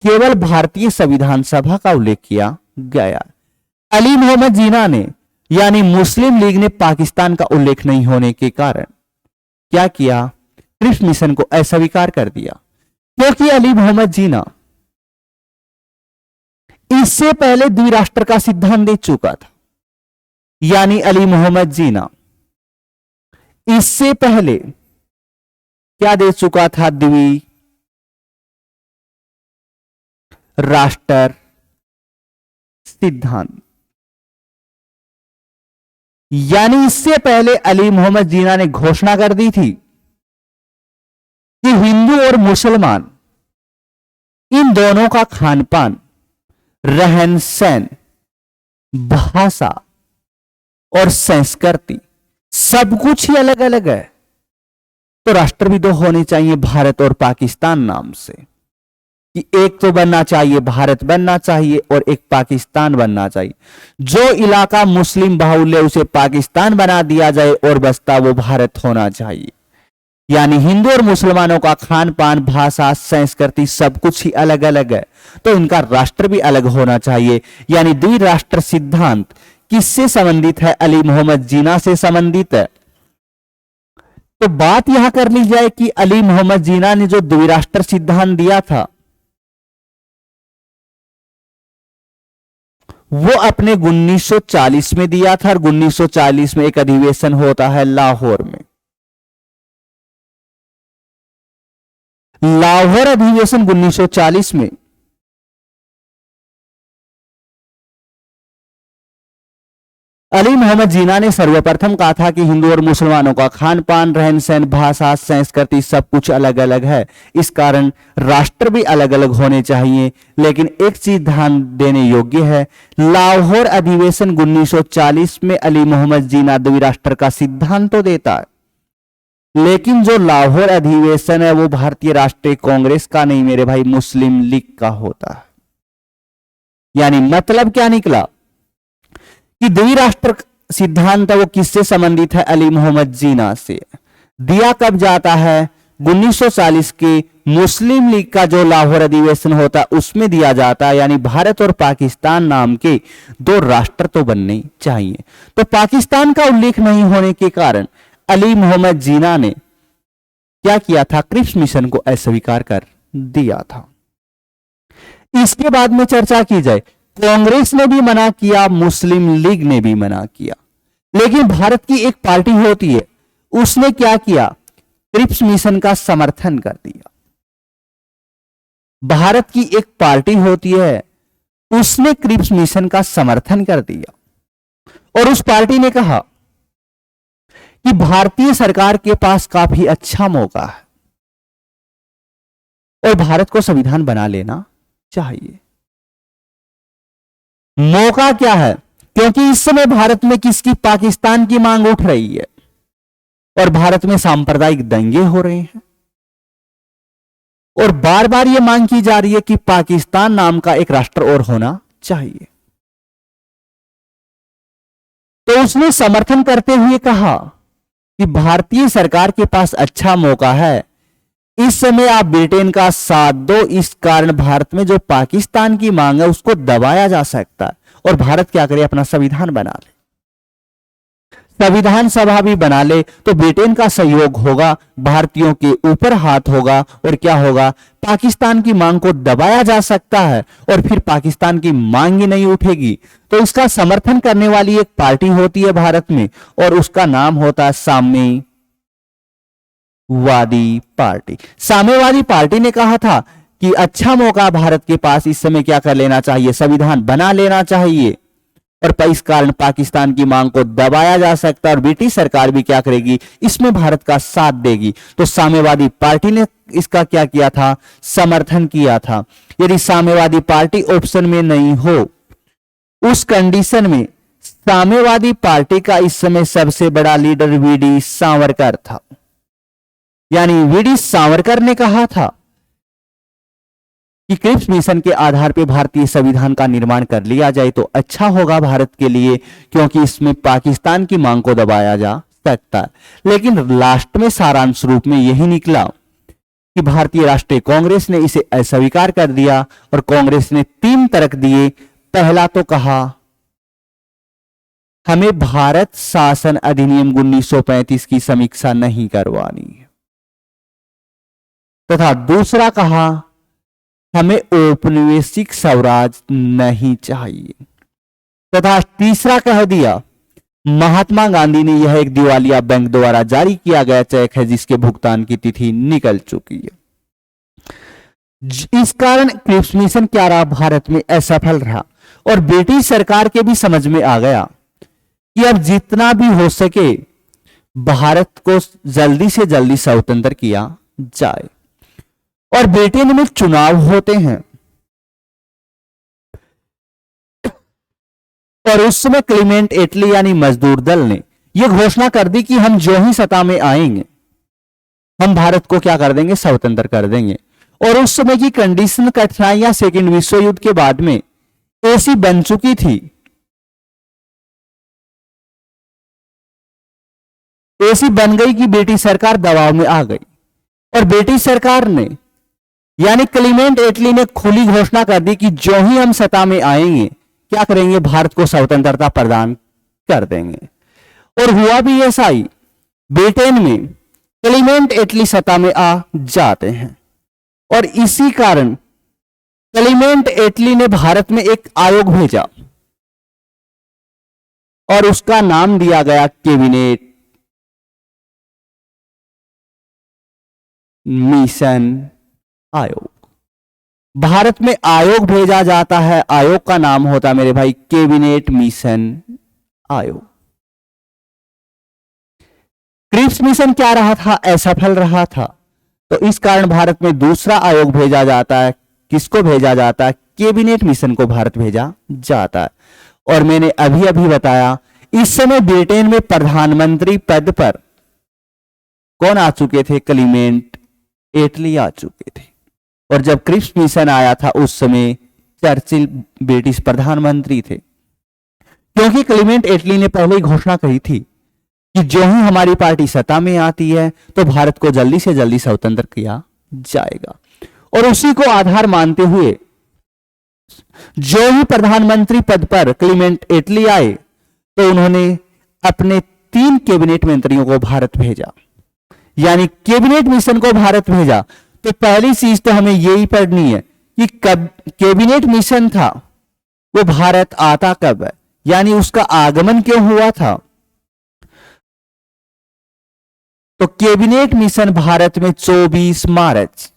केवल भारतीय संविधान सभा का उल्लेख किया गया। अली मोहम्मद जीना ने यानी मुस्लिम लीग ने पाकिस्तान का उल्लेख नहीं होने के कारण क्या किया, क्रिप्स मिशन को अस्वीकार कर दिया, क्योंकि अली मोहम्मद जीना इससे पहले द्विराष्ट्र का सिद्धांत दे चुका था। यानी अली मोहम्मद जीना इससे पहले क्या दे चुका था, द्विराष्ट्र सिद्धांत। यानी इससे पहले अली मोहम्मद जीना ने घोषणा कर दी थी कि हिंदू और मुसलमान इन दोनों का खान पान, रहन सहन, भाषा और संस्कृति सब कुछ ही अलग अलग है। तो राष्ट्र भी दो होने चाहिए भारत और पाकिस्तान नाम से, कि एक तो बनना चाहिए भारत बनना चाहिए और एक पाकिस्तान बनना चाहिए। जो इलाका मुस्लिम बाहुल्य उसे पाकिस्तान बना दिया जाए और बसता वो भारत होना चाहिए। यानी हिंदू और मुसलमानों का खान पान, भाषा, संस्कृति सब कुछ ही अलग अलग है, तो इनका राष्ट्र भी अलग होना चाहिए। यानी द्विराष्ट्र सिद्धांत किससे संबंधित है? अली मोहम्मद जीना से संबंधित है। तो बात यहां कर ली जाए कि अली मोहम्मद जीना ने जो द्विराष्ट्र सिद्धांत दिया था वो अपने 1940 में दिया था, और 1940 में एक अधिवेशन होता है लाहौर में। लाहौर अधिवेशन 1940 में अली मोहम्मद जीना ने सर्वप्रथम कहा था कि हिंदू और मुसलमानों का खान पान, रहन सहन, भाषा, संस्कृति सब कुछ अलग अलग है, इस कारण राष्ट्र भी अलग अलग होने चाहिए। लेकिन एक चीज ध्यान देने योग्य है, लाहौर अधिवेशन 1940 में अली मोहम्मद जीना द्विराष्ट्र का सिद्धांत तो देता है, लेकिन जो लाहौर अधिवेशन है वो भारतीय राष्ट्रीय कांग्रेस का नहीं मेरे भाई, मुस्लिम लीग का होता है। यानी मतलब क्या निकला कि द्विराष्ट्र सिद्धांत वो किससे संबंधित है? अली मोहम्मद जीना से। दिया कब जाता है? 1940 के मुस्लिम लीग का जो लाहौर अधिवेशन होता है उसमें दिया जाता है। यानी भारत और पाकिस्तान नाम के दो राष्ट्र तो बनने चाहिए। तो पाकिस्तान का उल्लेख नहीं होने के कारण अली मोहम्मद जीना ने क्या किया था? क्रिप्स मिशन को अस्वीकार कर दिया था। इसके बाद में चर्चा की जाए, कांग्रेस ने भी मना किया, मुस्लिम लीग ने भी मना किया, लेकिन भारत की एक पार्टी होती है उसने क्या किया? क्रिप्स मिशन का समर्थन कर दिया। भारत की एक पार्टी होती है उसने क्रिप्स मिशन का समर्थन कर दिया और उस पार्टी ने कहा कि भारतीय सरकार के पास काफी अच्छा मौका है और भारत को संविधान बना लेना चाहिए। मौका क्या है? क्योंकि इस समय भारत में किसकी? पाकिस्तान की मांग उठ रही है और भारत में सांप्रदायिक दंगे हो रहे हैं और बार बार यह मांग की जा रही है कि पाकिस्तान नाम का एक राष्ट्र और होना चाहिए। तो उसने समर्थन करते हुए कहा कि भारतीय सरकार के पास अच्छा मौका है, इस समय आप ब्रिटेन का साथ दो, इस कारण भारत में जो पाकिस्तान की मांग है उसको दबाया जा सकता है और भारत क्या करे? अपना संविधान बना ले, संविधान सभा भी बना ले, तो ब्रिटेन का सहयोग होगा, भारतीयों के ऊपर हाथ होगा और क्या होगा? पाकिस्तान की मांग को दबाया जा सकता है और फिर पाकिस्तान की मांग ही नहीं उठेगी। तो इसका समर्थन करने वाली एक पार्टी होती है भारत में और उसका नाम होता है साम्यवादी पार्टी। साम्यवादी पार्टी ने कहा था कि अच्छा मौका भारत के पास, इस समय क्या कर लेना चाहिए? संविधान बना लेना चाहिए और इस कारण पाकिस्तान की मांग को दबाया जा सकता है और ब्रिटिश सरकार भी क्या करेगी? इसमें भारत का साथ देगी। तो साम्यवादी पार्टी ने इसका क्या किया था? समर्थन किया था। यदि साम्यवादी पार्टी ऑप्शन में नहीं हो, उस कंडीशन में साम्यवादी पार्टी का इस समय सबसे बड़ा लीडर वीडी सावरकर था। यानी वीडी सावरकर ने कहा था कि क्रिप्स मिशन के आधार पर भारतीय संविधान का निर्माण कर लिया जाए तो अच्छा होगा भारत के लिए, क्योंकि इसमें पाकिस्तान की मांग को दबाया जा सकता है। लेकिन लास्ट में सारांश रूप में यही निकला कि भारतीय राष्ट्रीय कांग्रेस ने इसे अस्वीकार कर दिया और कांग्रेस ने 3 तर्क दिए। पहला तो कहा हमें भारत शासन अधिनियम 1935 की समीक्षा नहीं करवानी है, तथा दूसरा कहा हमें औपनिवेशिक स्वराज नहीं चाहिए, तथा तीसरा कह दिया महात्मा गांधी ने यह एक दिवालिया बैंक द्वारा जारी किया गया चेक है जिसके भुगतान की तिथि निकल चुकी है। इस कारण क्रिप्स मिशन क्या रहा? भारत में असफल रहा और ब्रिटिश सरकार के भी समझ में आ गया कि अब जितना भी हो सके भारत को जल्दी से जल्दी स्वतंत्र किया जाए। और ब्रिटेन में चुनाव होते हैं और उस समय क्लीमेंट एटली यानी मजदूर दल ने यह घोषणा कर दी कि हम जो ही सत्ता में आएंगे हम भारत को क्या कर देंगे, स्वतंत्र कर देंगे। और उस समय की कंडीशन, कठिनाइयां सेकेंड विश्व युद्ध के बाद में ऐसी बन चुकी थी, ऐसी बन गई कि ब्रिटिश सरकार दबाव में आ गई और ब्रिटिश सरकार ने यानी क्लीमेंट एटली ने खुली घोषणा कर दी कि जो ही हम सत्ता में आएंगे क्या करेंगे, भारत को स्वतंत्रता प्रदान कर देंगे। और हुआ भी ऐसा ही, ब्रिटेन में क्लीमेंट एटली सत्ता में आ जाते हैं और इसी कारण क्लीमेंट एटली ने भारत में एक आयोग भेजा और उसका नाम दिया गया कैबिनेट मिशन आयोग। भारत में आयोग भेजा जाता है, आयोग का नाम होता है मेरे भाई कैबिनेट मिशन आयोग। क्रिप्स मिशन क्या रहा था, असफल रहा था, तो इस कारण भारत में दूसरा आयोग भेजा जाता है। किसको भेजा जाता है, कैबिनेट मिशन को भारत भेजा जाता है। और मैंने अभी अभी बताया इस समय ब्रिटेन में प्रधानमंत्री पद पर कौन आ चुके थे, क्लीमेंट एटली आ चुके थे। और जब क्रिप्स मिशन आया था उस समय चर्चिल ब्रिटिश प्रधानमंत्री थे, क्योंकि क्लीमेंट एटली ने पहले ही घोषणा कही थी कि जो ही हमारी पार्टी सत्ता में आती है तो भारत को जल्दी से जल्दी स्वतंत्र किया जाएगा। और उसी को आधार मानते हुए जो ही प्रधानमंत्री पद पर क्लीमेंट एटली आए तो उन्होंने अपने 3 कैबिनेट मंत्रियों को भारत भेजा, यानी कैबिनेट मिशन को भारत भेजा। तो पहली चीज तो हमें यही पढ़नी है कि कब कैबिनेट मिशन था वो भारत आता कब है, यानी उसका आगमन क्यों हुआ था। तो कैबिनेट मिशन भारत में 24 मार्च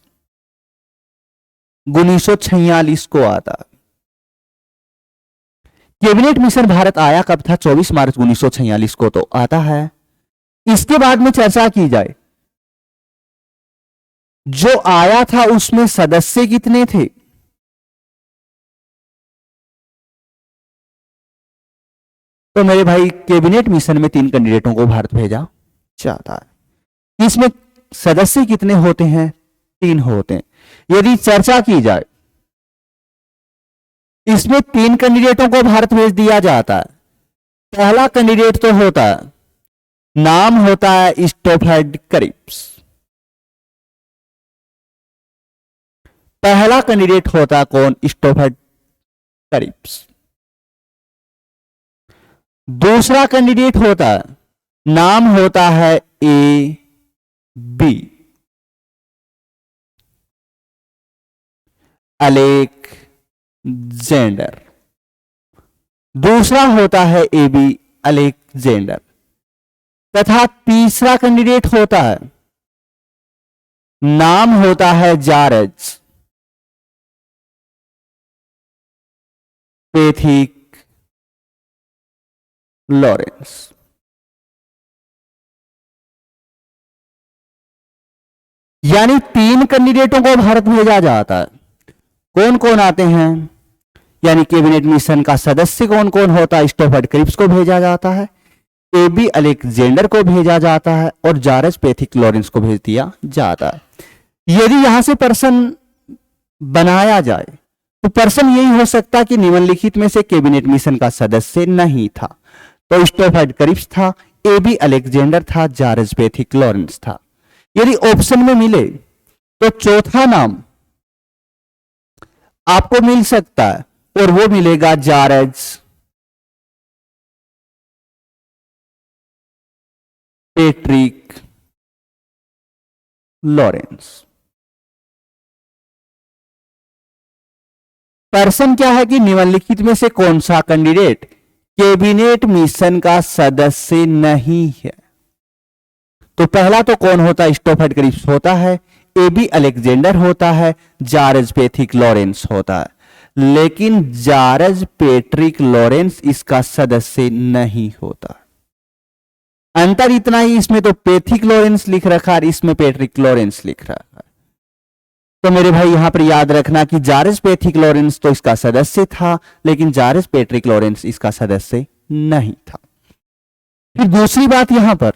1946 को आता। कैबिनेट मिशन भारत आया कब था, 24 मार्च 1946 को तो आता है। इसके बाद में चर्चा की जाए, जो आया था उसमें सदस्य कितने थे, तो मेरे भाई कैबिनेट मिशन में 3 कैंडिडेटों को भारत भेजा जाता है। इसमें सदस्य कितने होते हैं, 3 होते हैं। यदि चर्चा की जाए इसमें 3 कैंडिडेटों को भारत भेज दिया जाता है। पहला कैंडिडेट तो होता है, नाम होता है स्टोफर्ड क्रिप्स। पहला कैंडिडेट होता है कौन, स्टोफर्ड क्रिप्स। दूसरा कैंडिडेट होता है, नाम होता है ए बी अलेक्जेंडर। दूसरा होता है ए बी अलेक्जेंडर। तथा तीसरा कैंडिडेट होता है, नाम होता है जॉर्ज पेथिक लॉरेंस। यानी 3 कैंडिडेटों को भारत भेजा जाता है। कौन कौन आते हैं, यानी कैबिनेट मिशन का सदस्य कौन कौन होता है, स्टोफर्ड क्रिप्स को भेजा जाता है, ए बी अलेक्जेंडर को भेजा जाता है और जॉर्ज पेथिक लॉरेंस को भेज दिया जाता है। यदि यहां से पर्सन बनाया जाए तो पर्सन यही हो सकता कि निम्नलिखित में से कैबिनेट मिशन का सदस्य नहीं था, तो स्टोफर्ड क्रिप्स था, ए बी अलेक्जेंडर था, जॉर्ज पेथिक लॉरेंस था। यदि ऑप्शन में मिले तो चौथा नाम आपको मिल सकता है और वो मिलेगा जॉर्ज पेट्रिक लॉरेंस। पर्सन क्या है कि निम्नलिखित में से कौन सा कैंडिडेट कैबिनेट मिशन का सदस्य नहीं है। तो पहला तो कौन होता है, स्टोफर्ड क्रिप्स होता है, ए बी अलेक्जेंडर होता है, जॉर्ज पेथिक लॉरेंस होता है। लेकिन जॉर्ज पैट्रिक लॉरेंस इसका सदस्य नहीं होता। अंतर इतना ही, इसमें तो पैथिक लॉरेंस लिख रखा है, इसमें पैट्रिक लॉरेंस लिख रहा है। तो मेरे भाई यहां पर याद रखना कि जॉर्ज पैथिक लॉरेंस तो इसका सदस्य था, लेकिन जॉर्ज पैट्रिक लॉरेंस इसका सदस्य नहीं था। फिर दूसरी बात यहां पर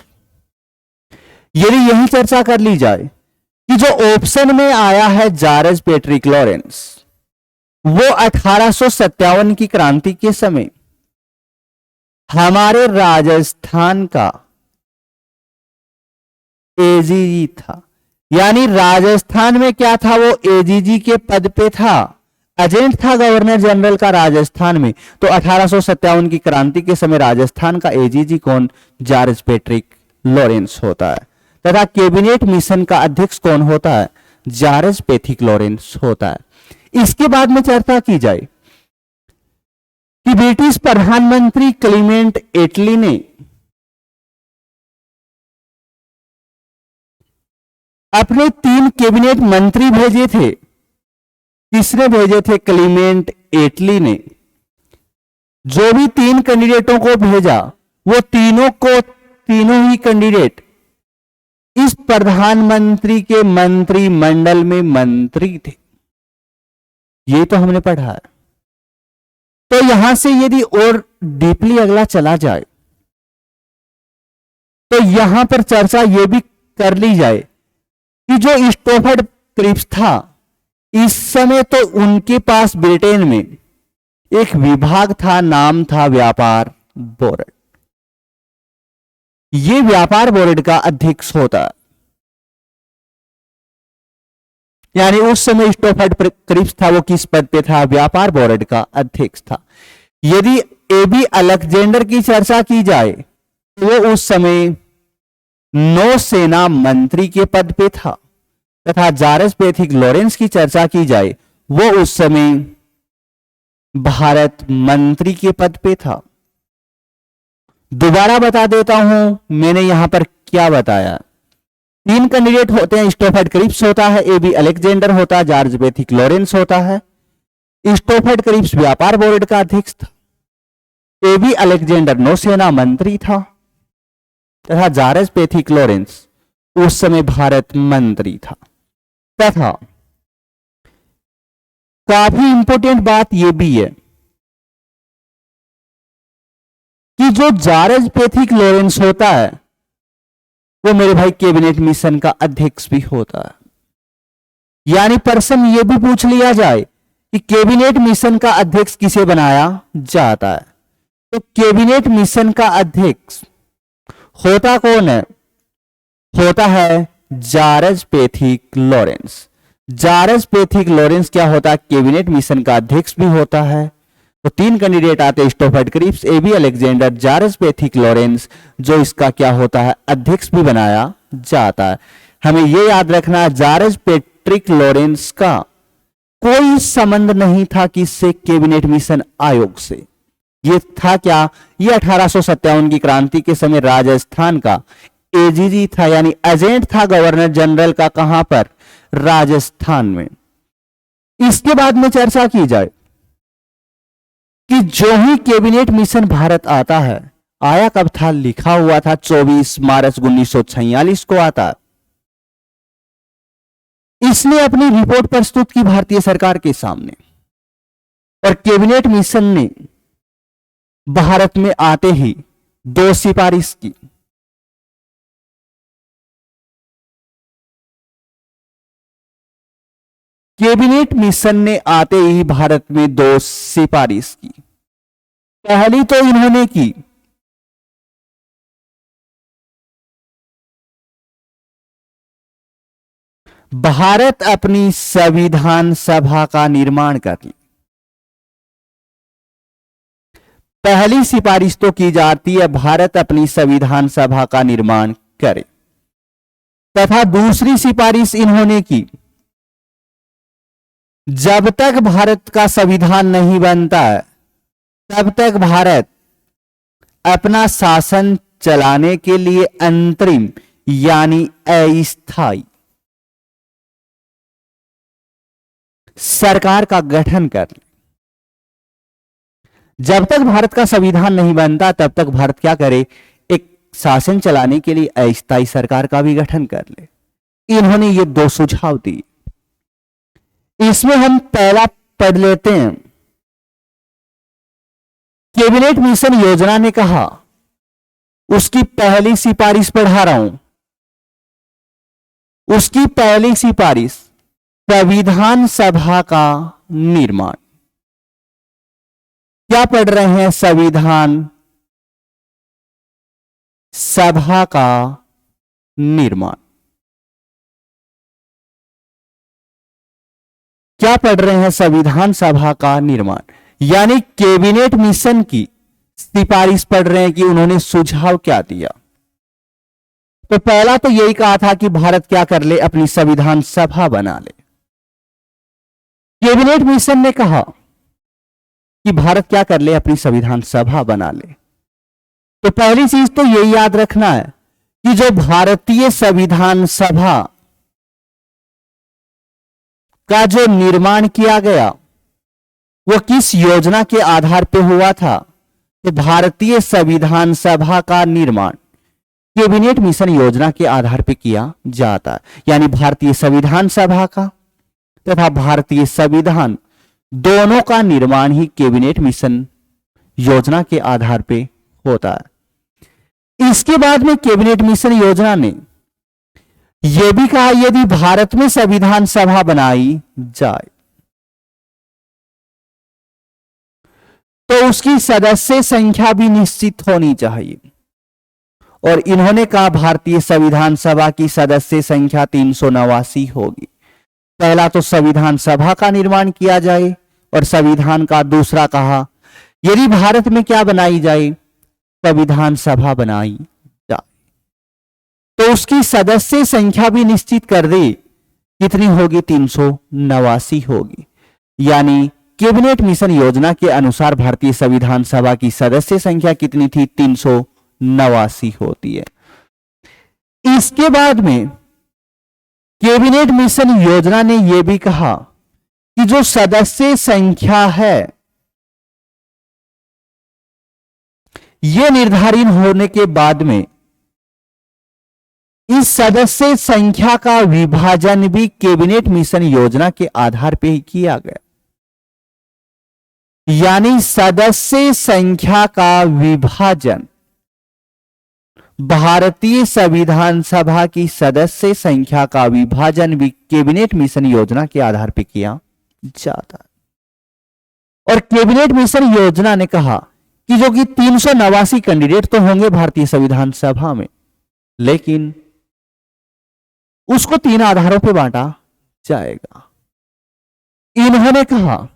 यदि यही चर्चा कर ली जाए कि जो ऑप्शन में आया है जॉर्ज पैट्रिक लॉरेंस, वो 1857 की क्रांति के समय हमारे राजस्थान का एजीजी था। यानी राजस्थान में क्या था, वो एजीजी के पद पे था, एजेंट था गवर्नर जनरल का राजस्थान में। तो 1857 की क्रांति के समय राजस्थान का एजीजी कौन, जॉर्ज पैट्रिक लॉरेंस होता है। तथा कैबिनेट मिशन का अध्यक्ष कौन होता है, जॉर्ज पैथिक लॉरेंस होता है। इसके बाद में चर्चा की जाए कि ब्रिटिश प्रधानमंत्री क्लीमेंट एटली ने अपने 3 कैबिनेट मंत्री भेजे थे। किसने भेजे थे, क्लीमेंट एटली ने। जो भी 3 कैंडिडेटों को भेजा, वो तीनों ही कैंडिडेट इस प्रधानमंत्री के मंत्रिमंडल में मंत्री थे। ये तो हमने पढ़ा है। तो यहां से यदि और डीपली अगला चला जाए तो यहां पर चर्चा यह भी कर ली जाए कि जो स्टोफर्ड क्रिप्स था, इस समय तो उनके पास ब्रिटेन में एक विभाग था, नाम था व्यापार बोर्ड। ये व्यापार बोर्ड का अध्यक्ष होता, यानी उस समय स्टोफर्ड क्रिप्स था, वो किस पद पे था, व्यापार बोर्ड का अध्यक्ष था। यदि एबी अलेक्जेंडर की चर्चा की जाए तो वो उस समय नौसेना मंत्री के पद पे था, तथा जॉर्ज पैथिक लॉरेंस की चर्चा की जाए वो उस समय भारत मंत्री के पद पे था। दोबारा बता देता हूं मैंने यहां पर क्या बताया। 3 कैंडिडेट होते हैं, स्टोफर्ड क्रिप्स होता है, एबी अलेक्जेंडर होता है, जॉर्ज पैथिक लॉरेंस होता है। स्टोफर्ड क्रिप्स व्यापार बोर्ड का अध्यक्ष था, एबी अलेक्जेंडर नौसेना मंत्री था, तथा जॉर्ज पैथिक लॉरेंस उस समय भारत मंत्री था। तथा काफी इंपॉर्टेंट बात यह भी है कि जो जॉर्ज पैथिक लॉरेंस होता है वो मेरे भाई कैबिनेट मिशन का अध्यक्ष भी होता है। यानी प्रश्न यह भी पूछ लिया जाए कि कैबिनेट मिशन का अध्यक्ष किसे बनाया जाता है, तो कैबिनेट मिशन का अध्यक्ष होता कौन है, होता है George Pethick Lawrence. George Pethick Lawrence क्या होता है, कैबिनेट मिशन का अध्यक्ष भी होता है। तो 3 कैंडिडेट आते हैं, Stafford Cripps, A V Alexander, George Pethick Lawrence, जो इसका क्या होता है, अध्यक्ष भी बनाया जाता है। हमें यह याद रखना है जॉर्ज पैट्रिक लॉरेंस का कोई संबंध नहीं था किससे, कैबिनेट मिशन आयोग से। ये था क्या, ये 1857 की क्रांति के समय राजस्थान का एजीजी था, यानी एजेंट था गवर्नर जनरल का। कहां पर, राजस्थान में। इसके बाद में चर्चा की जाए कि जो ही कैबिनेट मिशन भारत आता है, आया कब था, लिखा हुआ था 24 मार्च 1946 को आता। इसने अपनी रिपोर्ट प्रस्तुत की भारतीय सरकार के सामने, और कैबिनेट मिशन ने भारत में आते ही 2 सिफारिश की। कैबिनेट मिशन ने आते ही भारत में 2 सिफारिश की। पहली तो इन्होंने की भारत अपनी संविधान सभा का निर्माण कर ले। पहली सिफारिश तो की जाती है भारत अपनी संविधान सभा का निर्माण करे, तथा दूसरी सिफारिश इन्होंने की जब तक भारत का संविधान नहीं बनता है तब तक भारत अपना शासन चलाने के लिए अंतरिम यानी अस्थायी सरकार का गठन कर ले। जब तक भारत का संविधान नहीं बनता तब तक भारत क्या करे, एक शासन चलाने के लिए अस्थायी सरकार का भी गठन कर ले। इन्होंने ये दो सुझाव दिए। इसमें हम पहला पढ़ लेते हैं। कैबिनेट मिशन योजना ने कहा, उसकी पहली सिफारिश पढ़ा रहा हूं। उसकी पहली सिफारिश संविधान सभा का निर्माण। क्या पढ़ रहे हैं? संविधान सभा का निर्माण। क्या पढ़ रहे हैं? संविधान सभा का निर्माण, यानी कैबिनेट मिशन की सिफारिश पढ़ रहे हैं कि उन्होंने सुझाव क्या दिया। तो पहला तो यही कहा था कि भारत क्या कर ले, अपनी संविधान सभा बना ले। कैबिनेट मिशन ने कहा कि भारत क्या कर ले, अपनी संविधान सभा बना ले। तो पहली चीज तो यही याद रखना है कि जो भारतीय संविधान सभा का जो निर्माण किया गया वो किस योजना के आधार पर हुआ था? तो भारतीय संविधान सभा का निर्माण कैबिनेट मिशन योजना के आधार पर किया जाता है। यानी भारतीय संविधान सभा का तथा भारतीय संविधान दोनों का निर्माण ही कैबिनेट मिशन योजना के आधार पर होता है। इसके बाद में कैबिनेट मिशन योजना ने यह भी कहा, यदि भारत में संविधान सभा बनाई जाए तो उसकी सदस्य संख्या भी निश्चित होनी चाहिए। और इन्होंने कहा भारतीय संविधान सभा की सदस्य संख्या 389 होगी। पहला तो संविधान सभा का निर्माण किया जाए और संविधान का दूसरा कहा यदि भारत में क्या बनाई जाए, संविधान सभा बनाई जाए तो उसकी सदस्य संख्या भी निश्चित कर दे। कितनी होगी? 389 होगी। यानी कैबिनेट मिशन योजना के अनुसार भारतीय संविधान सभा की सदस्य संख्या कितनी थी? 389 होती है। इसके बाद में कैबिनेट मिशन योजना ने यह भी कहा कि जो सदस्य संख्या है यह निर्धारित होने के बाद में इस सदस्य संख्या का विभाजन भी कैबिनेट मिशन योजना के आधार पर ही किया गया। यानी सदस्य संख्या का विभाजन भारतीय संविधान सभा की सदस्य संख्या का विभाजन भी कैबिनेट मिशन योजना के आधार पर किया जाता है। और कैबिनेट मिशन योजना ने कहा कि जो कि 389 कैंडिडेट तो होंगे भारतीय संविधान सभा में, लेकिन उसको 3 आधारों पर बांटा जाएगा। इन्होंने कहा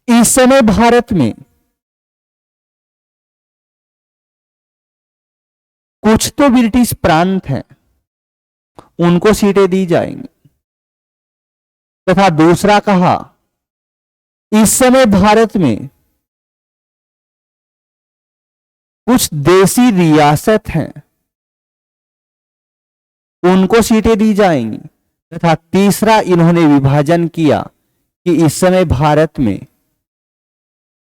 इस समय भारत में कुछ तो ब्रिटिश प्रांत हैं, उनको सीटें दी जाएंगी। तथा दूसरा कहा इस समय भारत में कुछ देसी रियासत हैं, उनको सीटें दी जाएंगी। तथा तीसरा इन्होंने विभाजन किया कि इस समय भारत में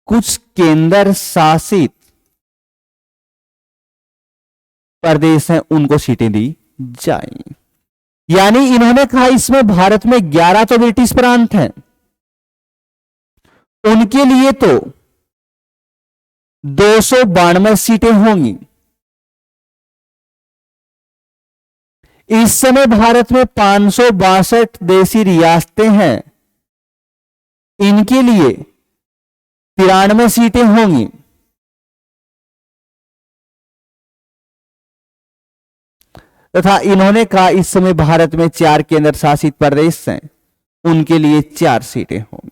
कुछ केंद्र शासित प्रदेश हैं, उनको सीटें दी जाएंगी। यानी इन्होंने कहा इसमें भारत में 11 तो ब्रिटिश प्रांत हैं, उनके लिए तो 292 सीटें होंगी। इस समय भारत में 562 देशी रियासतें हैं, इनके लिए 93 सीटें होंगी। तथा इन्होंने कहा इस समय भारत में 4 केंद्र शासित प्रदेश हैं, उनके लिए 4 सीटें होंगी।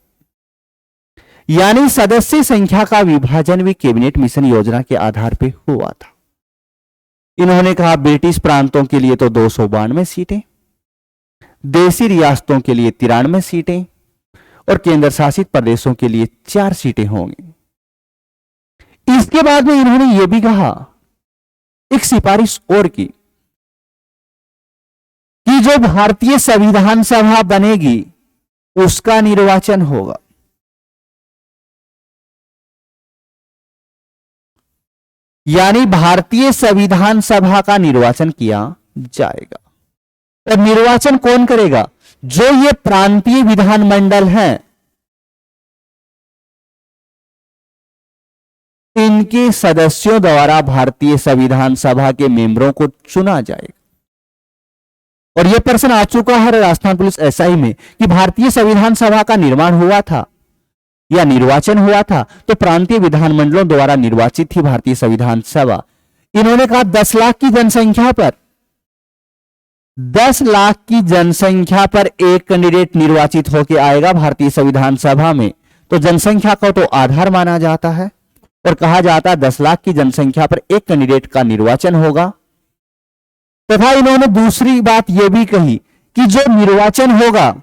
यानी सदस्य संख्या का विभाजन भी कैबिनेट मिशन योजना के आधार पर हुआ था। इन्होंने कहा ब्रिटिश प्रांतों के लिए तो 292 सीटें, देशी रियासतों के लिए 93 सीटें और केंद्र शासित प्रदेशों के लिए 4 सीटें होंगी। इसके बाद में इन्होंने यह भी कहा, एक सिफारिश और की कि जो भारतीय संविधान सभा बनेगी उसका निर्वाचन होगा। यानी भारतीय संविधान सभा का निर्वाचन किया जाएगा। और निर्वाचन कौन करेगा? जो ये प्रांतीय विधानमंडल हैं, इनके सदस्यों द्वारा भारतीय संविधान सभा के मेंबरों को चुना जाएगा। और यह प्रश्न आ चुका है राजस्थान पुलिस एसआई में कि भारतीय संविधान सभा का निर्माण हुआ था या निर्वाचन हुआ था तो प्रांतीय विधानमंडलों द्वारा निर्वाचित थी भारतीय संविधान सभा। इन्होंने कहा 10 लाख की जनसंख्या पर 10 लाख की जनसंख्या पर एक कैंडिडेट निर्वाचित होकर आएगा भारतीय संविधान सभा में, तो जनसंख्या को तो आधार माना जाता है और कहा जाता है 10 लाख की जनसंख्या पर एक कैंडिडेट का निर्वाचन होगा। तथा इन्होंने दूसरी बात यह भी कही कि जो निर्वाचन होगा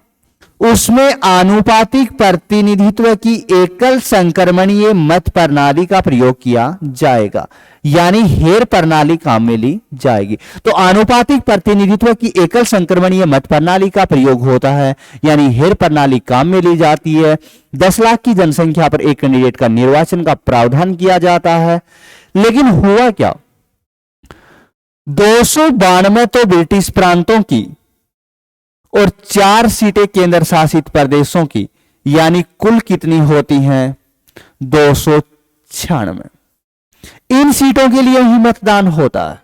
उसमें आनुपातिक प्रतिनिधित्व की एकल संक्रमणीय मत प्रणाली का प्रयोग किया जाएगा, यानी हेर प्रणाली काम में ली जाएगी। तो आनुपातिक प्रतिनिधित्व की एकल संक्रमणीय मत प्रणाली का प्रयोग होता है, यानी हेर प्रणाली काम में ली जाती है। 10 लाख की जनसंख्या पर एक कैंडिडेट का निर्वाचन का प्रावधान किया जाता है। लेकिन हुआ क्या? 292 तो ब्रिटिश प्रांतों की और 4 सीटें केंद्र शासित प्रदेशों की, यानी कुल कितनी होती हैं? 296। इन सीटों के लिए ही मतदान होता है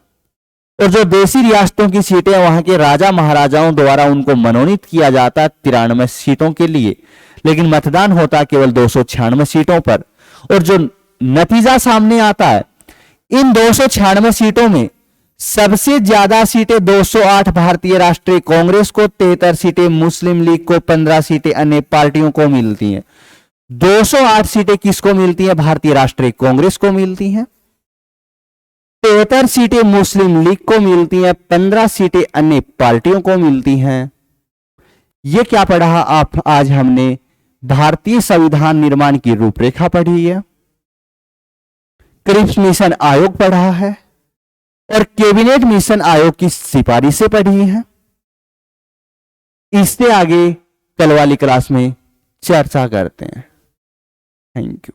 और जो देशी रियासतों की सीटें वहां के राजा महाराजाओं द्वारा उनको मनोनीत किया जाता है 93 सीटों के लिए, लेकिन मतदान होता है केवल 296 सीटों पर। और जो नतीजा सामने आता है, इन 296 सीटों में सबसे ज्यादा सीटें 208 भारतीय राष्ट्रीय कांग्रेस को, 73 सीटें मुस्लिम लीग को, 15 सीटें अन्य पार्टियों को मिलती हैं। 208 सीटें किसको मिलती हैं? भारतीय राष्ट्रीय कांग्रेस को मिलती हैं। 73 सीटें मुस्लिम लीग को मिलती हैं, 15 सीटें अन्य पार्टियों को मिलती हैं। यह क्या पढ़ा आप? आज हमने भारतीय संविधान निर्माण की रूपरेखा पढ़ी है, क्रिप्स मिशन आयोग पढ़ा है और कैबिनेट मिशन आयोग की सिफारिशें पढ़ी हैं। इससे आगे कल वाली क्लास में चर्चा करते हैं। Thank you.